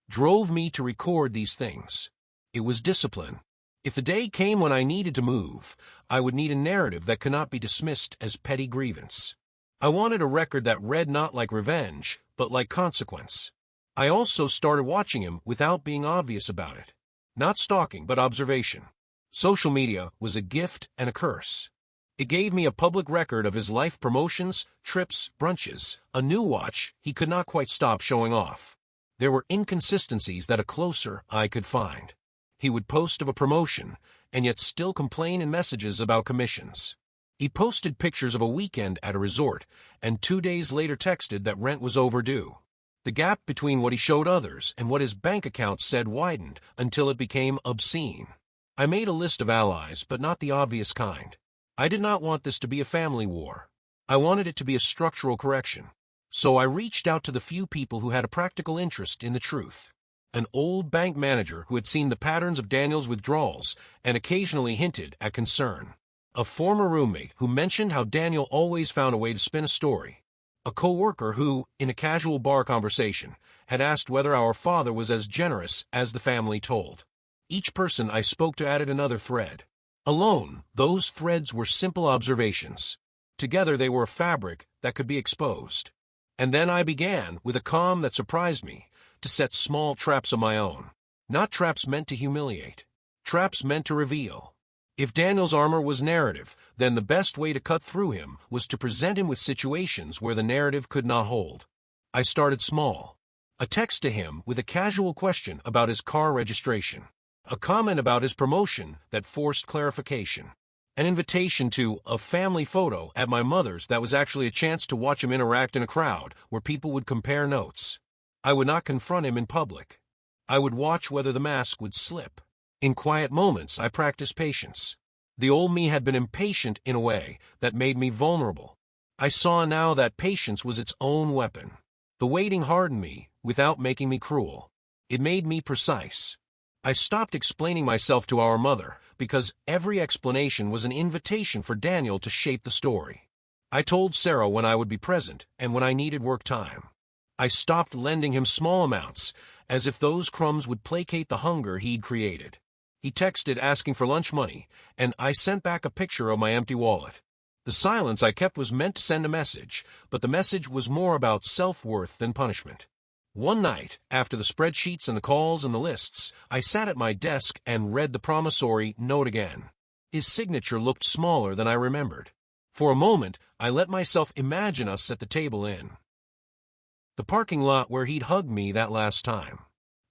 drove me to record these things. It was discipline. If the day came when I needed to move, I would need a narrative that could not be dismissed as petty grievance. I wanted a record that read not like revenge, but like consequence. I also started watching him without being obvious about it. Not stalking, but observation. Social media was a gift and a curse. It gave me a public record of his life promotions, trips, brunches, a new watch he could not quite stop showing off. There were inconsistencies that a closer eye could find. He would post of a promotion, and yet still complain in messages about commissions. He posted pictures of a weekend at a resort, and 2 days later texted that rent was overdue. The gap between what he showed others and what his bank account said widened until it became obscene. I made a list of allies, but not the obvious kind. I did not want this to be a family war. I wanted it to be a structural correction. So I reached out to the few people who had a practical interest in the truth. An old bank manager who had seen the patterns of Daniel's withdrawals and occasionally hinted at concern. A former roommate who mentioned how Daniel always found a way to spin a story. A co-worker who, in a casual bar conversation, had asked whether our father was as generous as the family told. Each person I spoke to added another thread. Alone, those threads were simple observations. Together they were a fabric that could be exposed. And then I began, with a calm that surprised me, to set small traps of my own. Not traps meant to humiliate. Traps meant to reveal. If Daniel's armor was narrative, then the best way to cut through him was to present him with situations where the narrative could not hold. I started small. A text to him with a casual question about his car registration. A comment about his promotion that forced clarification. An invitation to a family photo at my mother's that was actually a chance to watch him interact in a crowd where people would compare notes. I would not confront him in public. I would watch whether the mask would slip. In quiet moments, I practiced patience. The old me had been impatient in a way that made me vulnerable. I saw now that patience was its own weapon. The waiting hardened me without making me cruel. It made me precise. I stopped explaining myself to our mother because every explanation was an invitation for Daniel to shape the story. I told Sarah when I would be present and when I needed work time. I stopped lending him small amounts, as if those crumbs would placate the hunger he'd created. He texted asking for lunch money, and I sent back a picture of my empty wallet. The silence I kept was meant to send a message, but the message was more about self-worth than punishment. One night, after the spreadsheets and the calls and the lists, I sat at my desk and read the promissory note again. His signature looked smaller than I remembered. For a moment, I let myself imagine us at the table in the parking lot where he'd hugged me that last time.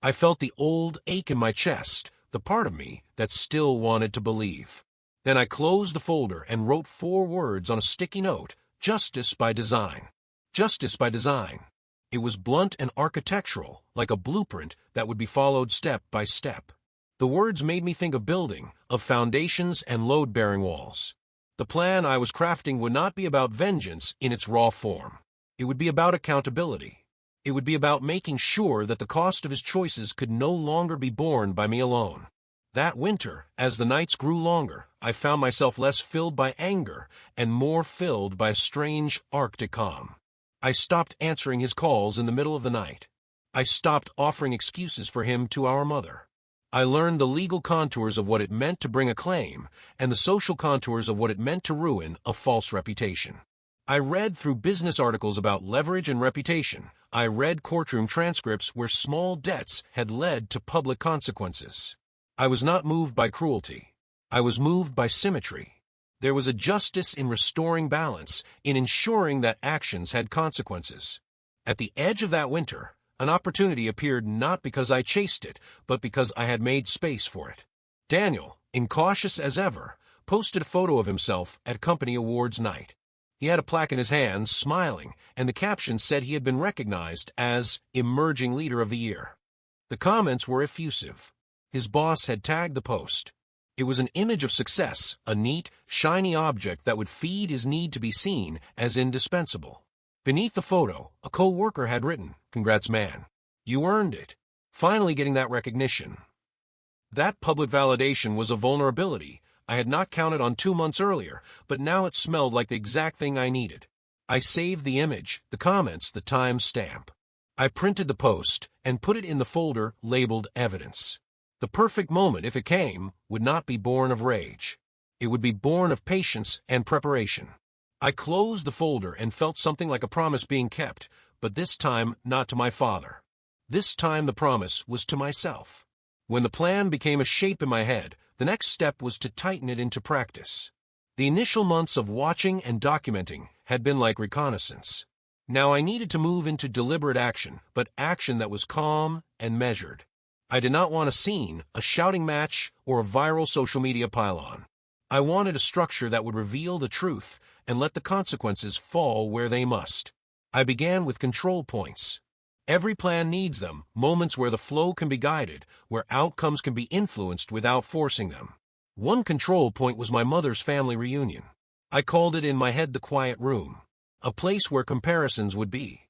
I felt the old ache in my chest, the part of me that still wanted to believe. Then I closed the folder and wrote 4 words on a sticky note, Justice by Design. Justice by Design. It was blunt and architectural, like a blueprint that would be followed step by step. The words made me think of building, of foundations and load-bearing walls. The plan I was crafting would not be about vengeance in its raw form. It would be about accountability. It would be about making sure that the cost of his choices could no longer be borne by me alone. That winter, as the nights grew longer, I found myself less filled by anger and more filled by a strange Arctic calm. I stopped answering his calls in the middle of the night. I stopped offering excuses for him to our mother. I learned the legal contours of what it meant to bring a claim and the social contours of what it meant to ruin a false reputation. I read through business articles about leverage and reputation. I read courtroom transcripts where small debts had led to public consequences. I was not moved by cruelty. I was moved by symmetry. There was a justice in restoring balance, in ensuring that actions had consequences. At the edge of that winter, an opportunity appeared not because I chased it, but because I had made space for it. Daniel, incautious as ever, posted a photo of himself at company awards night. He had a plaque in his hands, smiling, and the caption said he had been recognized as Emerging Leader of the Year. The comments were effusive. His boss had tagged the post. It was an image of success, a neat, shiny object that would feed his need to be seen as indispensable. Beneath the photo, a co-worker had written, "Congrats, man. You earned it. Finally getting that recognition." That public validation was a vulnerability I had not counted on 2 months earlier, but now it smelled like the exact thing I needed. I saved the image, the comments, the time stamp. I printed the post and put it in the folder labeled Evidence. The perfect moment, if it came, would not be born of rage. It would be born of patience and preparation. I closed the folder and felt something like a promise being kept, but this time not to my father. This time the promise was to myself. When the plan became a shape in my head, the next step was to tighten it into practice. The initial months of watching and documenting had been like reconnaissance. Now I needed to move into deliberate action, but action that was calm and measured. I did not want a scene, a shouting match, or a viral social media pile-on. I wanted a structure that would reveal the truth and let the consequences fall where they must. I began with control points. Every plan needs them, moments where the flow can be guided, where outcomes can be influenced without forcing them. One control point was my mother's family reunion. I called it in my head the quiet room, a place where comparisons would be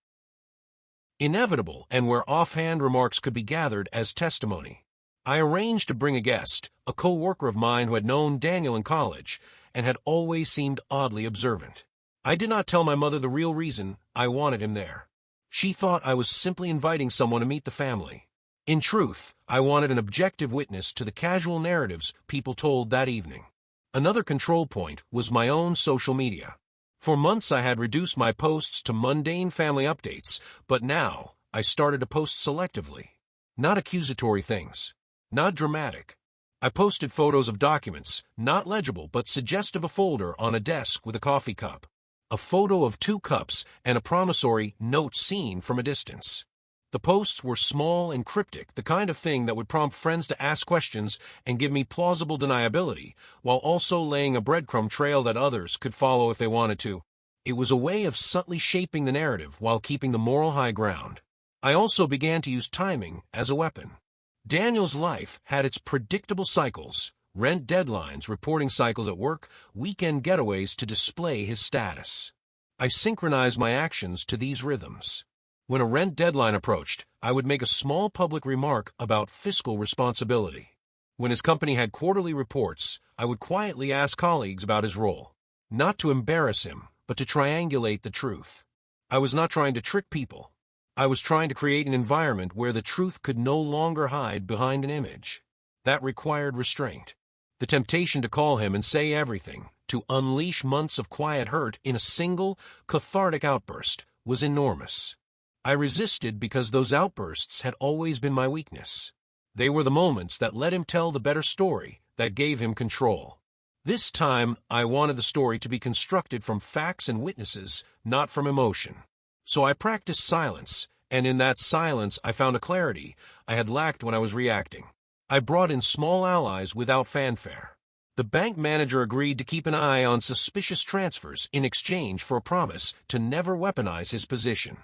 inevitable and where offhand remarks could be gathered as testimony. I arranged to bring a guest, a co-worker of mine who had known Daniel in college and had always seemed oddly observant. I did not tell my mother the real reason I wanted him there. She thought I was simply inviting someone to meet the family. In truth, I wanted an objective witness to the casual narratives people told that evening. Another control point was my own social media. For months I had reduced my posts to mundane family updates, but now I started to post selectively. Not accusatory things. Not dramatic. I posted photos of documents, not legible but suggestive of a folder on a desk with a coffee cup. A photo of 2 cups and a promissory note seen from a distance. The posts were small and cryptic, the kind of thing that would prompt friends to ask questions and give me plausible deniability, while also laying a breadcrumb trail that others could follow if they wanted to. It was a way of subtly shaping the narrative while keeping the moral high ground. I also began to use timing as a weapon. Daniel's life had its predictable cycles, rent deadlines, reporting cycles at work, weekend getaways to display his status. I synchronized my actions to these rhythms. When a rent deadline approached, I would make a small public remark about fiscal responsibility. When his company had quarterly reports, I would quietly ask colleagues about his role. Not to embarrass him, but to triangulate the truth. I was not trying to trick people. I was trying to create an environment where the truth could no longer hide behind an image. That required restraint. The temptation to call him and say everything, to unleash months of quiet hurt in a single, cathartic outburst, was enormous. I resisted because those outbursts had always been my weakness. They were the moments that let him tell the better story, that gave him control. This time, I wanted the story to be constructed from facts and witnesses, not from emotion. So I practiced silence, and in that silence I found a clarity I had lacked when I was reacting. I brought in small allies without fanfare. The bank manager agreed to keep an eye on suspicious transfers in exchange for a promise to never weaponize his position.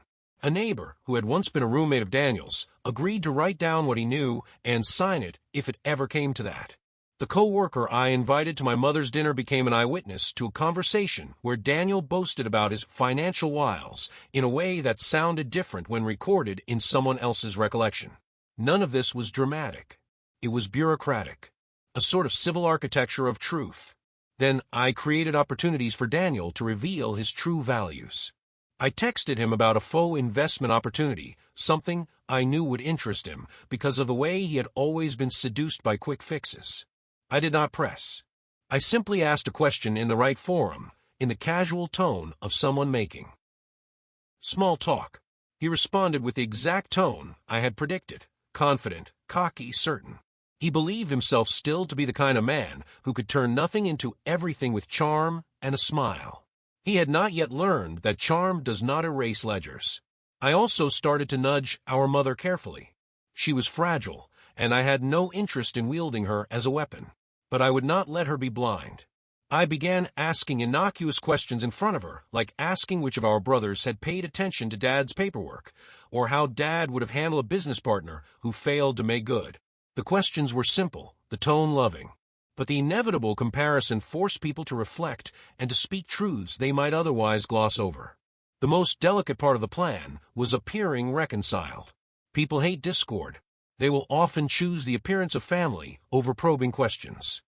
A neighbor, who had once been a roommate of Daniel's, agreed to write down what he knew and sign it if it ever came to that. The co-worker I invited to my mother's dinner became an eyewitness to a conversation where Daniel boasted about his financial wiles in a way that sounded different when recorded in someone else's recollection. None of this was dramatic. It was bureaucratic, a sort of civil architecture of truth. Then I created opportunities for Daniel to reveal his true values. I texted him about a faux investment opportunity, something I knew would interest him because of the way he had always been seduced by quick fixes. I did not press. I simply asked a question in the right forum, in the casual tone of someone making small talk. He responded with the exact tone I had predicted, confident, cocky, certain. He believed himself still to be the kind of man who could turn nothing into everything with charm and a smile. He had not yet learned that charm does not erase ledgers. I also started to nudge our mother carefully. She was fragile, and I had no interest in wielding her as a weapon. But I would not let her be blind. I began asking innocuous questions in front of her, like asking which of our brothers had paid attention to Dad's paperwork, or how Dad would have handled a business partner who failed to make good. The questions were simple, the tone loving. But the inevitable comparison forced people to reflect and to speak truths they might otherwise gloss over. The most delicate part of the plan was appearing reconciled. People hate discord. They will often choose the appearance of family over probing questions.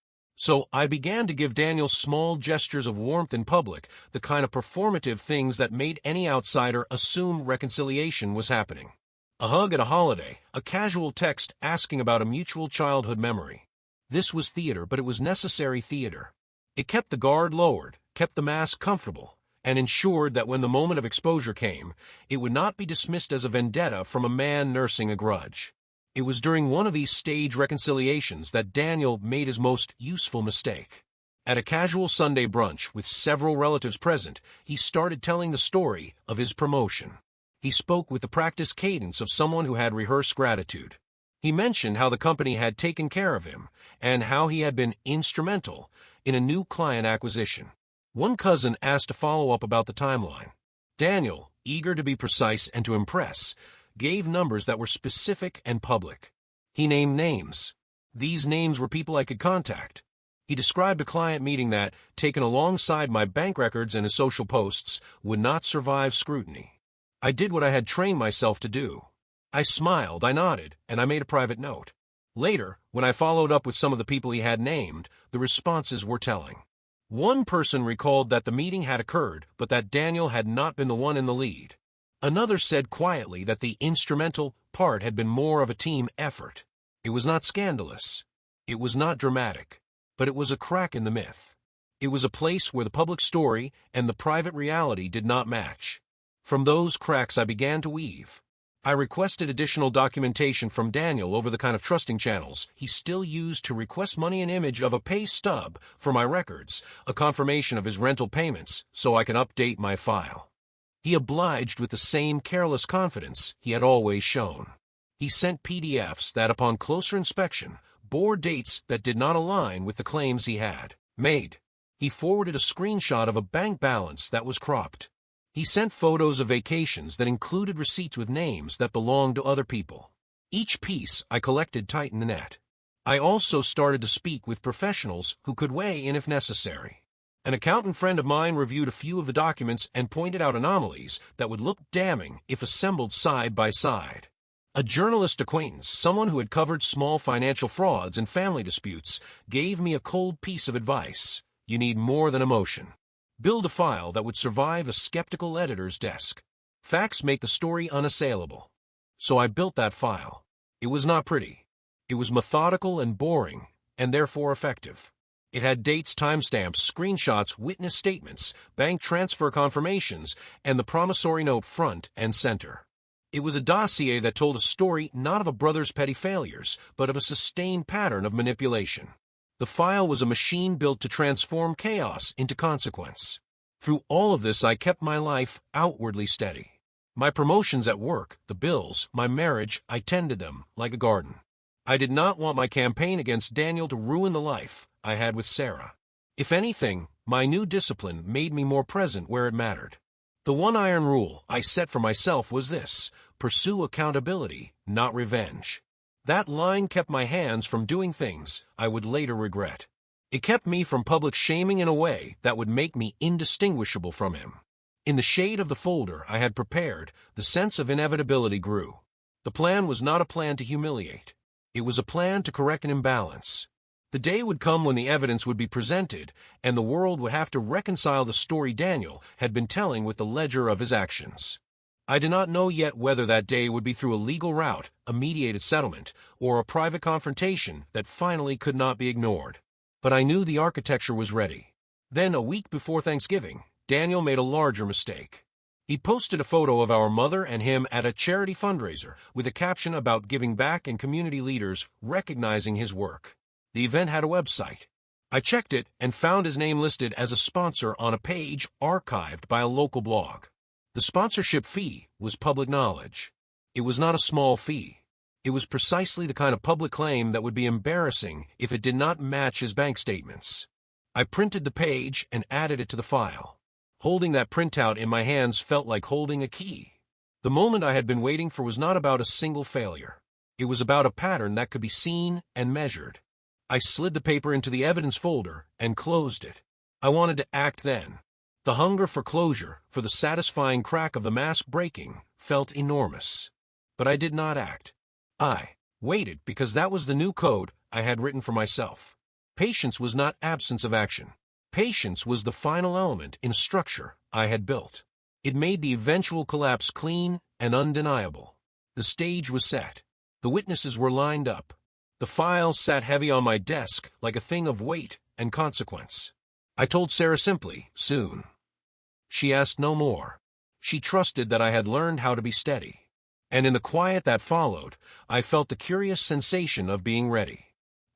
So I began to give Daniel small gestures of warmth in public, the kind of performative things that made any outsider assume reconciliation was happening. A hug at a holiday, a casual text asking about a mutual childhood memory. This was theater, but it was necessary theater. It kept the guard lowered, kept the mask comfortable, and ensured that when the moment of exposure came, it would not be dismissed as a vendetta from a man nursing a grudge. It was during one of these stage reconciliations that Daniel made his most useful mistake. At a casual Sunday brunch with several relatives present, he started telling the story of his promotion. He spoke with the practiced cadence of someone who had rehearsed gratitude. He mentioned how the company had taken care of him, and how he had been instrumental in a new client acquisition. One cousin asked to follow up about the timeline. Daniel, eager to be precise and to impress, gave numbers that were specific and public. He named names. These names were people I could contact. He described a client meeting that, taken alongside my bank records and his social posts, would not survive scrutiny. I did what I had trained myself to do. I smiled, I nodded, and I made a private note. Later, when I followed up with some of the people he had named, the responses were telling. One person recalled that the meeting had occurred, but that Daniel had not been the one in the lead. Another said quietly that the instrumental part had been more of a team effort. It was not scandalous. It was not dramatic. But it was a crack in the myth. It was a place where the public story and the private reality did not match. From those cracks I began to weave. I requested additional documentation from Daniel over the kind of trusting channels he still used to request money, an image of a pay stub for my records, a confirmation of his rental payments so I can update my file. He obliged with the same careless confidence he had always shown. He sent PDFs that, upon closer inspection, bore dates that did not align with the claims he had made. He forwarded a screenshot of a bank balance that was cropped. He sent photos of vacations that included receipts with names that belonged to other people. Each piece I collected tightened the net. I also started to speak with professionals who could weigh in if necessary. An accountant friend of mine reviewed a few of the documents and pointed out anomalies that would look damning if assembled side by side. A journalist acquaintance, someone who had covered small financial frauds and family disputes, gave me a cold piece of advice. You need more than emotion. Build a file that would survive a skeptical editor's desk. Facts make the story unassailable. So I built that file. It was not pretty. It was methodical and boring, and therefore effective. It had dates, timestamps, screenshots, witness statements, bank transfer confirmations, and the promissory note front and center. It was a dossier that told a story not of a brother's petty failures, but of a sustained pattern of manipulation. The file was a machine built to transform chaos into consequence. Through all of this, I kept my life outwardly steady. My promotions at work, the bills, my marriage, I tended them like a garden. I did not want my campaign against Daniel to ruin the life I had with Sarah. If anything, my new discipline made me more present where it mattered. The one iron rule I set for myself was this: pursue accountability, not revenge. That line kept my hands from doing things I would later regret. It kept me from public shaming in a way that would make me indistinguishable from him. In the shade of the folder I had prepared, the sense of inevitability grew. The plan was not a plan to humiliate. It was a plan to correct an imbalance. The day would come when the evidence would be presented, and the world would have to reconcile the story Daniel had been telling with the ledger of his actions. I did not know yet whether that day would be through a legal route, a mediated settlement, or a private confrontation that finally could not be ignored. But I knew the architecture was ready. Then, a week before Thanksgiving, Daniel made a larger mistake. He posted a photo of our mother and him at a charity fundraiser with a caption about giving back and community leaders recognizing his work. The event had a website. I checked it and found his name listed as a sponsor on a page archived by a local blog. The sponsorship fee was public knowledge. It was not a small fee. It was precisely the kind of public claim that would be embarrassing if it did not match his bank statements. I printed the page and added it to the file. Holding that printout in my hands felt like holding a key. The moment I had been waiting for was not about a single failure. It was about a pattern that could be seen and measured. I slid the paper into the evidence folder and closed it. I wanted to act then. The hunger for closure, for the satisfying crack of the mask breaking, felt enormous. But I did not act. I waited because that was the new code I had written for myself. Patience was not absence of action. Patience was the final element in a structure I had built. It made the eventual collapse clean and undeniable. The stage was set. The witnesses were lined up. The file sat heavy on my desk like a thing of weight and consequence. I told Sarah simply, soon. She asked no more. She trusted that I had learned how to be steady. And in the quiet that followed, I felt the curious sensation of being ready.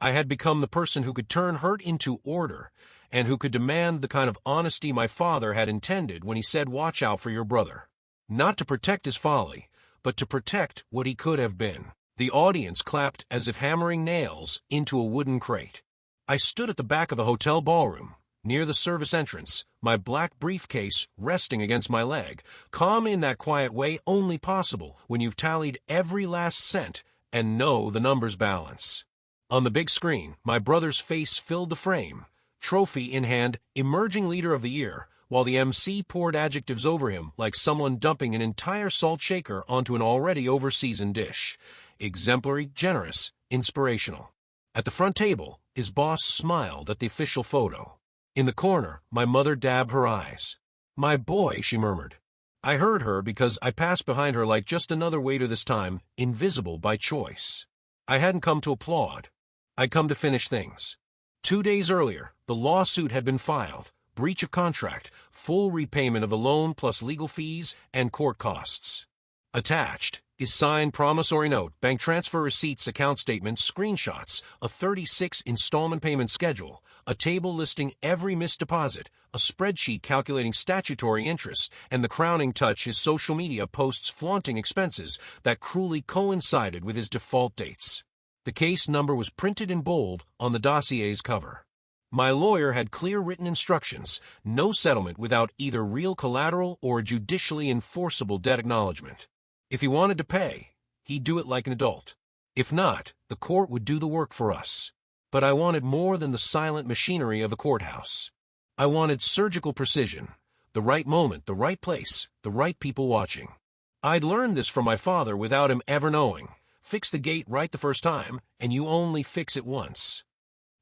I had become the person who could turn hurt into order, and who could demand the kind of honesty my father had intended when he said, "Watch out for your brother." Not to protect his folly, but to protect what he could have been. The audience clapped as if hammering nails into a wooden crate. I stood at the back of the hotel ballroom, near the service entrance, my black briefcase resting against my leg, calm in that quiet way only possible when you've tallied every last cent and know the numbers balance. On the big screen, my brother's face filled the frame, trophy in hand, emerging leader of the year, while the MC poured adjectives over him like someone dumping an entire salt shaker onto an already over-seasoned dish. Exemplary, generous, inspirational. At the front table, his boss smiled at the official photo. In the corner, my mother dabbed her eyes. "My boy," she murmured. I heard her because I passed behind her like just another waiter this time, invisible by choice. I hadn't come to applaud. I'd come to finish things. 2 days earlier, the lawsuit had been filed. Breach of contract, full repayment of the loan plus legal fees and court costs. Attached is signed promissory note, bank transfer receipts, account statements, screenshots, a 36 installment payment schedule, a table listing every missed deposit, a spreadsheet calculating statutory interest, and the crowning touch, his social media posts flaunting expenses that cruelly coincided with his default dates. The case number was printed in bold on the dossier's cover. My lawyer had clear written instructions: no settlement without either real collateral or a judicially enforceable debt acknowledgement. If he wanted to pay, he'd do it like an adult. If not, the court would do the work for us. But I wanted more than the silent machinery of the courthouse. I wanted surgical precision, the right moment, the right place, the right people watching. I'd learned this from my father without him ever knowing. Fix the gate right the first time, and you only fix it once.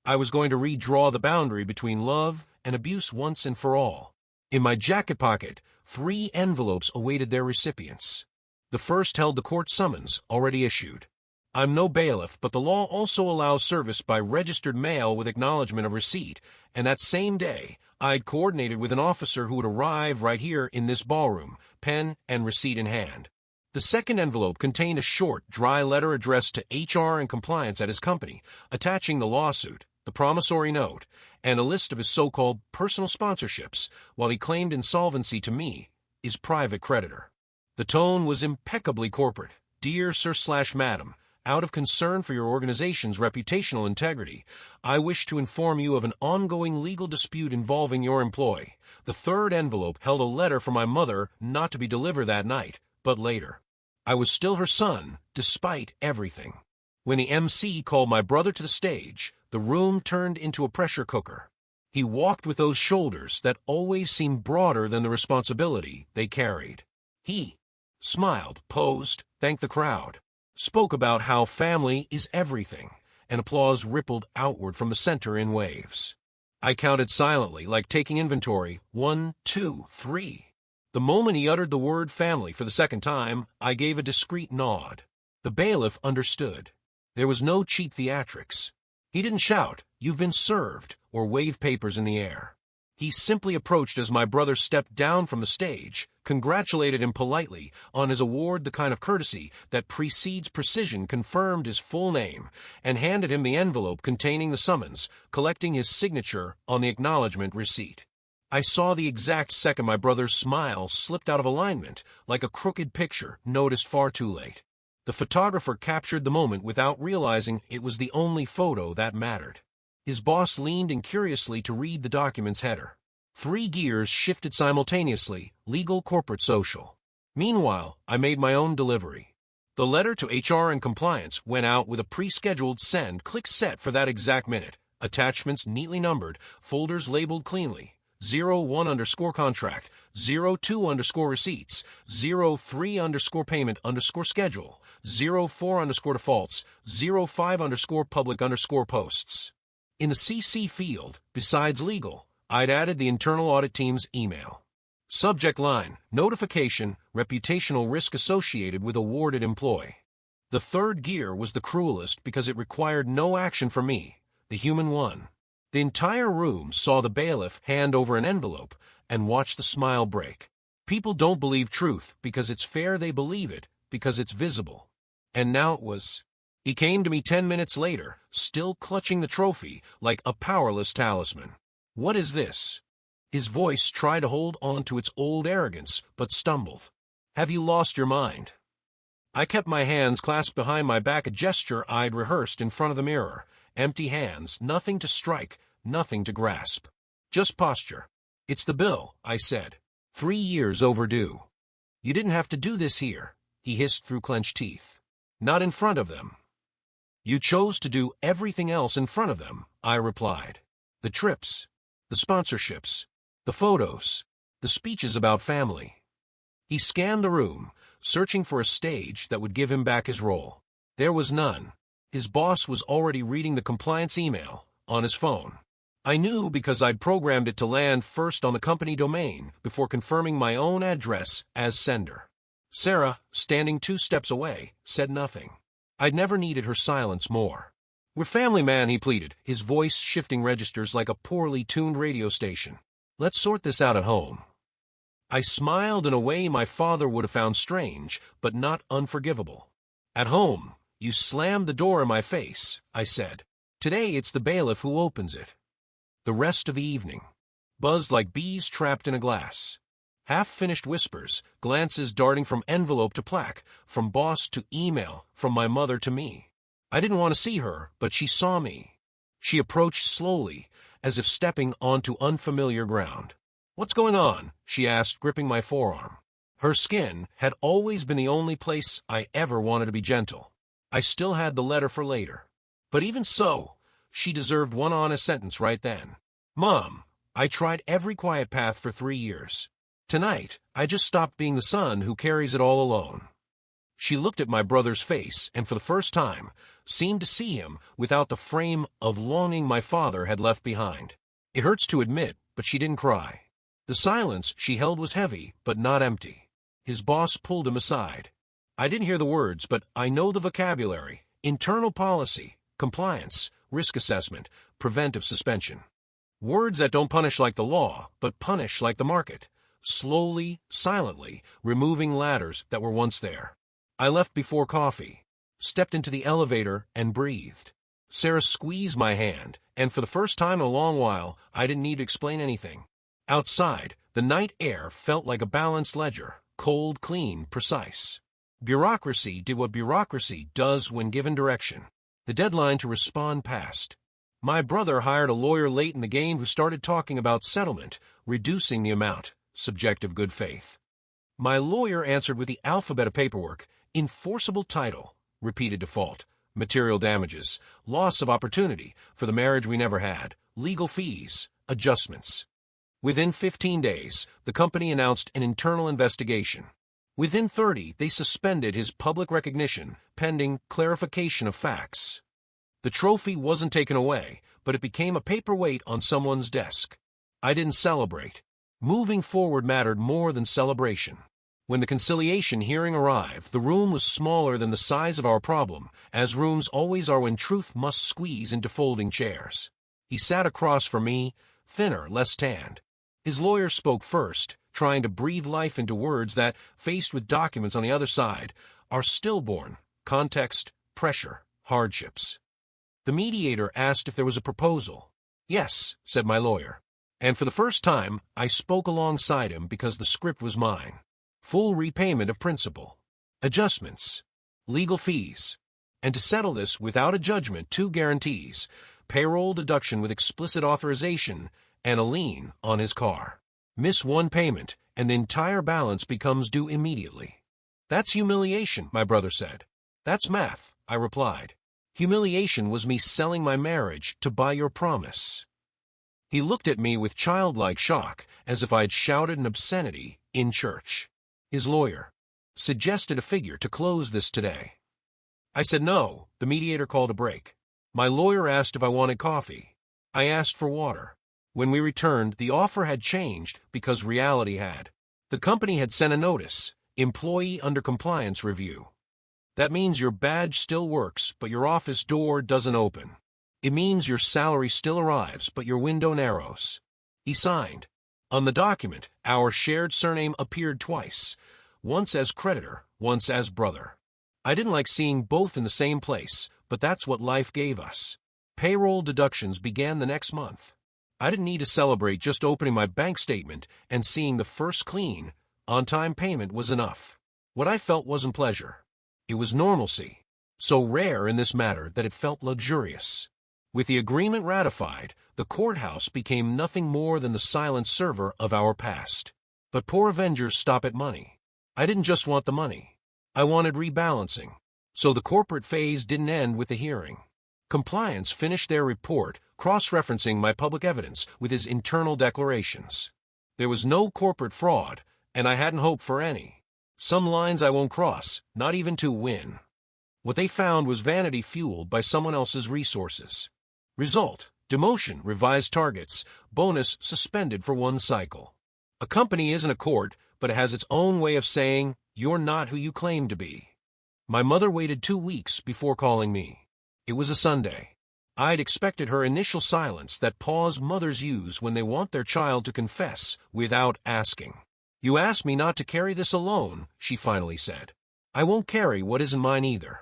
I was going to redraw the boundary between love and abuse once and for all. In my jacket pocket, 3 envelopes awaited their recipients. The first held the court summons already issued. I'm no bailiff, but the law also allows service by registered mail with acknowledgement of receipt, and that same day, I'd coordinated with an officer who would arrive right here in this ballroom, pen and receipt in hand. The second envelope contained a short, dry letter addressed to HR and compliance at his company, attaching the lawsuit, the promissory note, and a list of his so-called personal sponsorships, while he claimed insolvency to me, his private creditor. The tone was impeccably corporate. "Dear Sir/Madam, out of concern for your organization's reputational integrity, I wish to inform you of an ongoing legal dispute involving your employee." The third envelope held a letter from my mother, not to be delivered that night, but later. I was still her son, despite everything. When the MC called my brother to the stage, the room turned into a pressure cooker. He walked with those shoulders that always seemed broader than the responsibility they carried. He smiled, posed, thanked the crowd, spoke about how family is everything, and applause rippled outward from the center in waves. I counted silently, like taking inventory. 1, 2, 3. The moment he uttered the word family for the second time, I gave a discreet nod. The bailiff understood. There was no cheap theatrics. He didn't shout, "You've been served," or wave papers in the air. He simply approached as my brother stepped down from the stage, congratulated him politely on his award, the kind of courtesy that precedes precision, confirmed his full name, and handed him the envelope containing the summons, collecting his signature on the acknowledgement receipt. I saw the exact second my brother's smile slipped out of alignment, like a crooked picture noticed far too late. The photographer captured the moment without realizing it was the only photo that mattered. His boss leaned in curiously to read the document's header. 3 gears shifted simultaneously: legal, corporate, social. Meanwhile, I made my own delivery. The letter to HR and compliance went out with a pre-scheduled send click set for that exact minute. Attachments neatly numbered, folders labeled cleanly. 01_contract, 02_receipts, 03_payment_schedule, 04_defaults, 05_public_posts. In the CC field, besides legal, I'd added the internal audit team's email. Subject line, notification, reputational risk associated with awarded employee. The third gear was the cruelest because it required no action from me, the human one. The entire room saw the bailiff hand over an envelope and watch the smile break. People don't believe truth because it's fair, they believe it because it's visible. And now it was. He came to me 10 minutes later, still clutching the trophy like a powerless talisman. What is this? His voice tried to hold on to its old arrogance, but stumbled. Have you lost your mind? I kept my hands clasped behind my back, a gesture I'd rehearsed in front of the mirror. Empty hands, nothing to strike, nothing to grasp. Just posture. It's the bill, I said. 3 years overdue. You didn't have to do this here, he hissed through clenched teeth. Not in front of them. You chose to do everything else in front of them, I replied. The trips, the sponsorships, the photos, the speeches about family. He scanned the room, searching for a stage that would give him back his role. There was none. His boss was already reading the compliance email on his phone. I knew because I'd programmed it to land first on the company domain before confirming my own address as sender. Sarah, standing 2 steps away, said nothing. I'd never needed her silence more. We're family, man, he pleaded, his voice shifting registers like a poorly tuned radio station. Let's sort this out at home. I smiled in a way my father would have found strange, but not unforgivable. At home, you slammed the door in my face, I said. Today it's the bailiff who opens it. The rest of the evening buzzed like bees trapped in a glass. Half-finished whispers, glances darting from envelope to plaque, from boss to email, from my mother to me. I didn't want to see her, but she saw me. She approached slowly, as if stepping onto unfamiliar ground. What's going on? She asked, gripping my forearm. Her skin had always been the only place I ever wanted to be gentle. I still had the letter for later. But even so, she deserved one honest sentence right then. Mom, I tried every quiet path for 3 years. Tonight, I just stopped being the son who carries it all alone. She looked at my brother's face and for the first time seemed to see him without the frame of longing my father had left behind. It hurts to admit, but she didn't cry. The silence she held was heavy, but not empty. His boss pulled him aside. I didn't hear the words, but I know the vocabulary. Internal policy, compliance, risk assessment, preventive suspension. Words that don't punish like the law, but punish like the market. Slowly, silently, removing ladders that were once there. I left before coffee, stepped into the elevator, and breathed. Sarah squeezed my hand, and for the first time in a long while, I didn't need to explain anything. Outside, the night air felt like a balanced ledger, cold, clean, precise. Bureaucracy did what bureaucracy does when given direction. The deadline to respond passed. My brother hired a lawyer late in the game who started talking about settlement, reducing the amount, subjective good faith. My lawyer answered with the alphabet of paperwork, enforceable title, repeated default, material damages, loss of opportunity for the marriage we never had, legal fees, adjustments. Within 15 days, the company announced an internal investigation. Within 30, they suspended his public recognition, pending clarification of facts. The trophy wasn't taken away, but it became a paperweight on someone's desk. I didn't celebrate. Moving forward mattered more than celebration. When the conciliation hearing arrived, the room was smaller than the size of our problem, as rooms always are when truth must squeeze into folding chairs. He sat across from me, thinner, less tanned. His lawyer spoke first, trying to breathe life into words that, faced with documents on the other side, are stillborn, context, pressure, hardships. The mediator asked if there was a proposal. Yes, said my lawyer. And for the first time, I spoke alongside him because the script was mine. Full repayment of principal. Adjustments. Legal fees. And to settle this without a judgment, 2 guarantees. Payroll deduction with explicit authorization and a lien on his car. Miss one payment, and the entire balance becomes due immediately. That's humiliation, my brother said. That's math, I replied. Humiliation was me selling my marriage to buy your promise. He looked at me with childlike shock, as if I'd shouted an obscenity in church. His lawyer suggested a figure to close this today. I said no. The mediator called a break. My lawyer asked if I wanted coffee. I asked for water. When we returned, the offer had changed because reality had. The company had sent a notice, employee under compliance review. That means your badge still works, but your office door doesn't open. It means your salary still arrives, but your window narrows. He signed. On the document, our shared surname appeared twice, once as creditor, once as brother. I didn't like seeing both in the same place, but that's what life gave us. Payroll deductions began the next month. I didn't need to celebrate, just opening my bank statement and seeing the first clean, on-time payment was enough. What I felt wasn't pleasure. It was normalcy, so rare in this matter that it felt luxurious. With the agreement ratified, the courthouse became nothing more than the silent server of our past. But poor avengers stop at money. I didn't just want the money. I wanted rebalancing. So the corporate phase didn't end with the hearing. Compliance finished their report, cross-referencing my public evidence with his internal declarations. There was no corporate fraud, and I hadn't hoped for any. Some lines I won't cross, not even to win. What they found was vanity fueled by someone else's resources. Result: demotion, revised targets, bonus suspended for one cycle. A company isn't a court, but it has its own way of saying, you're not who you claim to be. My mother waited 2 weeks before calling me. It was a Sunday. I'd expected her initial silence, that pause mothers use when they want their child to confess without asking. You asked me not to carry this alone, she finally said. I won't carry what isn't mine either.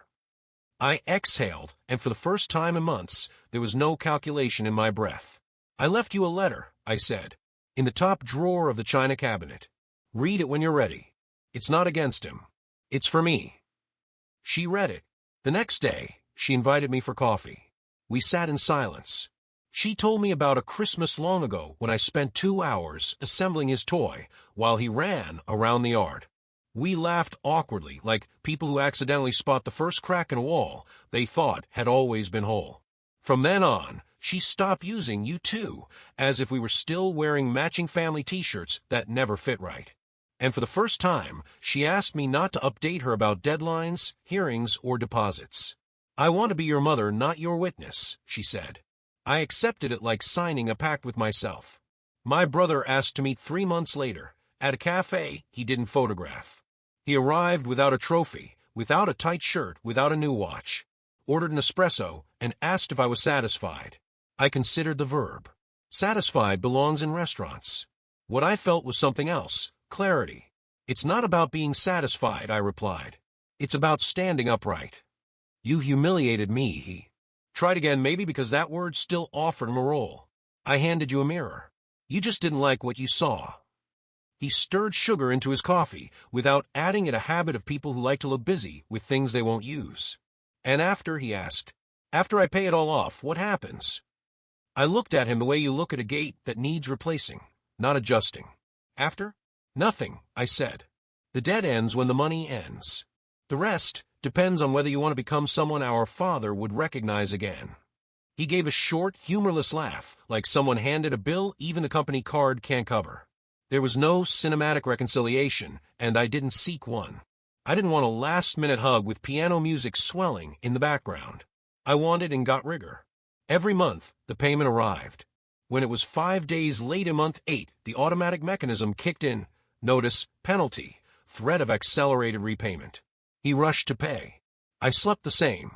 I exhaled, and for the first time in months, there was no calculation in my breath. I left you a letter, I said, in the top drawer of the china cabinet. Read it when you're ready. It's not against him. It's for me. She read it. The next day, she invited me for coffee. We sat in silence. She told me about a Christmas long ago when I spent 2 hours assembling his toy while he ran around the yard. We laughed awkwardly, like people who accidentally spot the first crack in a wall they thought had always been whole. From then on, she stopped using "you too," as if we were still wearing matching family t-shirts that never fit right. And for the first time, she asked me not to update her about deadlines, hearings, or deposits. I want to be your mother, not your witness, she said. I accepted it like signing a pact with myself. My brother asked to meet 3 months later, at a cafe he didn't photograph. He arrived without a trophy, without a tight shirt, without a new watch, ordered an espresso, and asked if I was satisfied. I considered the verb. Satisfied belongs in restaurants. What I felt was something else, clarity. It's not about being satisfied, I replied. It's about standing upright. You humiliated me, he tried again, maybe because that word still offered him a role. I handed you a mirror. You just didn't like what you saw. He stirred sugar into his coffee without adding it, a habit of people who like to look busy with things they won't use. And after, he asked, after I pay it all off, what happens? I looked at him the way you look at a gate that needs replacing, not adjusting. After? Nothing, I said. The dead ends when the money ends. The rest depends on whether you want to become someone our father would recognize again. He gave a short, humorless laugh, like someone handed a bill even the company card can't cover. There was no cinematic reconciliation, and I didn't seek one. I didn't want a last-minute hug with piano music swelling in the background. I wanted and got rigor. Every month, the payment arrived. When it was 5 days late in month 8, the automatic mechanism kicked in. Notice, penalty, threat of accelerated repayment. He rushed to pay. I slept the same.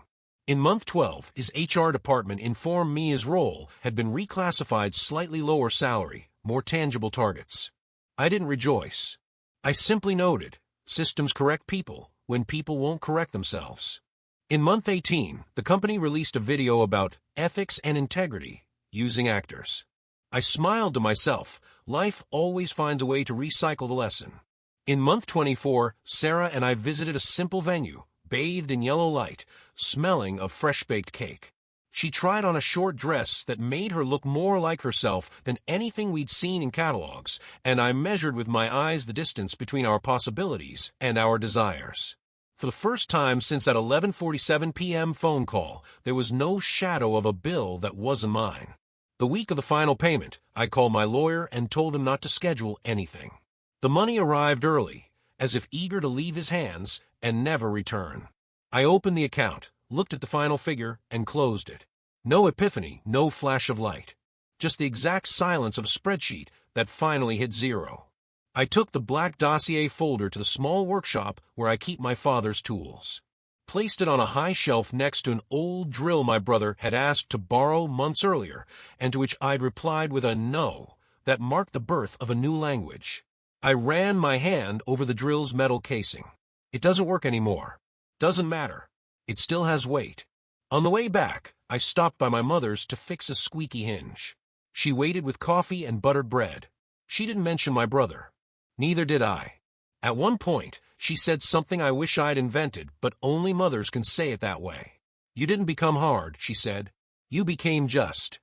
In month 12, his HR department informed me his role had been reclassified, slightly lower salary, more tangible targets. I didn't rejoice. I simply noted, systems correct people when people won't correct themselves. In month 18, the company released a video about ethics and integrity using actors. I smiled to myself. Life always finds a way to recycle the lesson. In month 24, Sarah and I visited a simple venue, bathed in yellow light, smelling of fresh-baked cake. She tried on a short dress that made her look more like herself than anything we'd seen in catalogs, and I measured with my eyes the distance between our possibilities and our desires. For the first time since that 11:47 p.m. phone call, there was no shadow of a bill that wasn't mine. The week of the final payment, I called my lawyer and told him not to schedule anything. The money arrived early, as if eager to leave his hands and never return. I opened the account, looked at the final figure, and closed it. No epiphany, no flash of light. just the exact silence of a spreadsheet that finally hit zero. I took the black dossier folder to the small workshop where I keep my father's tools. Placed it on a high shelf next to an old drill my brother had asked to borrow months earlier, and to which I'd replied with a no that marked the birth of a new language. I ran my hand over the drill's metal casing. It doesn't work anymore. Doesn't matter. It still has weight. On the way back, I stopped by my mother's to fix a squeaky hinge. She waited with coffee and buttered bread. She didn't mention my brother. Neither did I. At one point, she said something I wish I'd invented, but only mothers can say it that way. You didn't become hard, she said. You became just.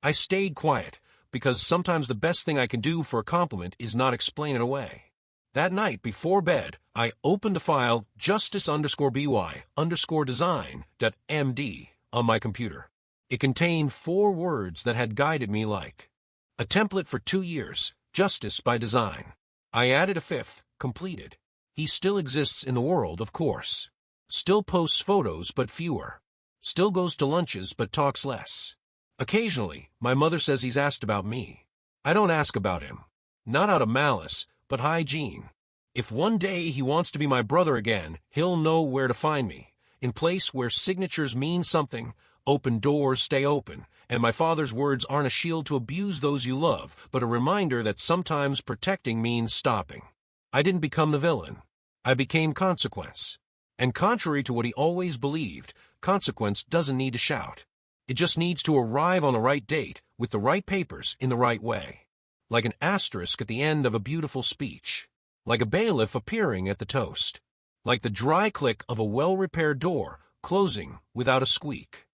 I stayed quiet, because sometimes the best thing I can do for a compliment is not explain it away. That night before bed, I opened a file justice_by_design.md on my computer. It contained 4 words that had guided me like a template for 2 years, justice by design. I added a 5th, completed. He still exists in the world, of course. Still posts photos, but fewer. Still goes to lunches, but talks less. Occasionally, my mother says he's asked about me. I don't ask about him. Not out of malice, but hygiene. If one day he wants to be my brother again, he'll know where to find me. In place where signatures mean something, open doors stay open, and my father's words aren't a shield to abuse those you love, but a reminder that sometimes protecting means stopping. I didn't become the villain. I became consequence. And contrary to what he always believed, consequence doesn't need to shout. It just needs to arrive on the right date, with the right papers, in the right way. Like an asterisk at the end of a beautiful speech. Like a bailiff appearing at the toast. Like the dry click of a well-repaired door, closing without a squeak.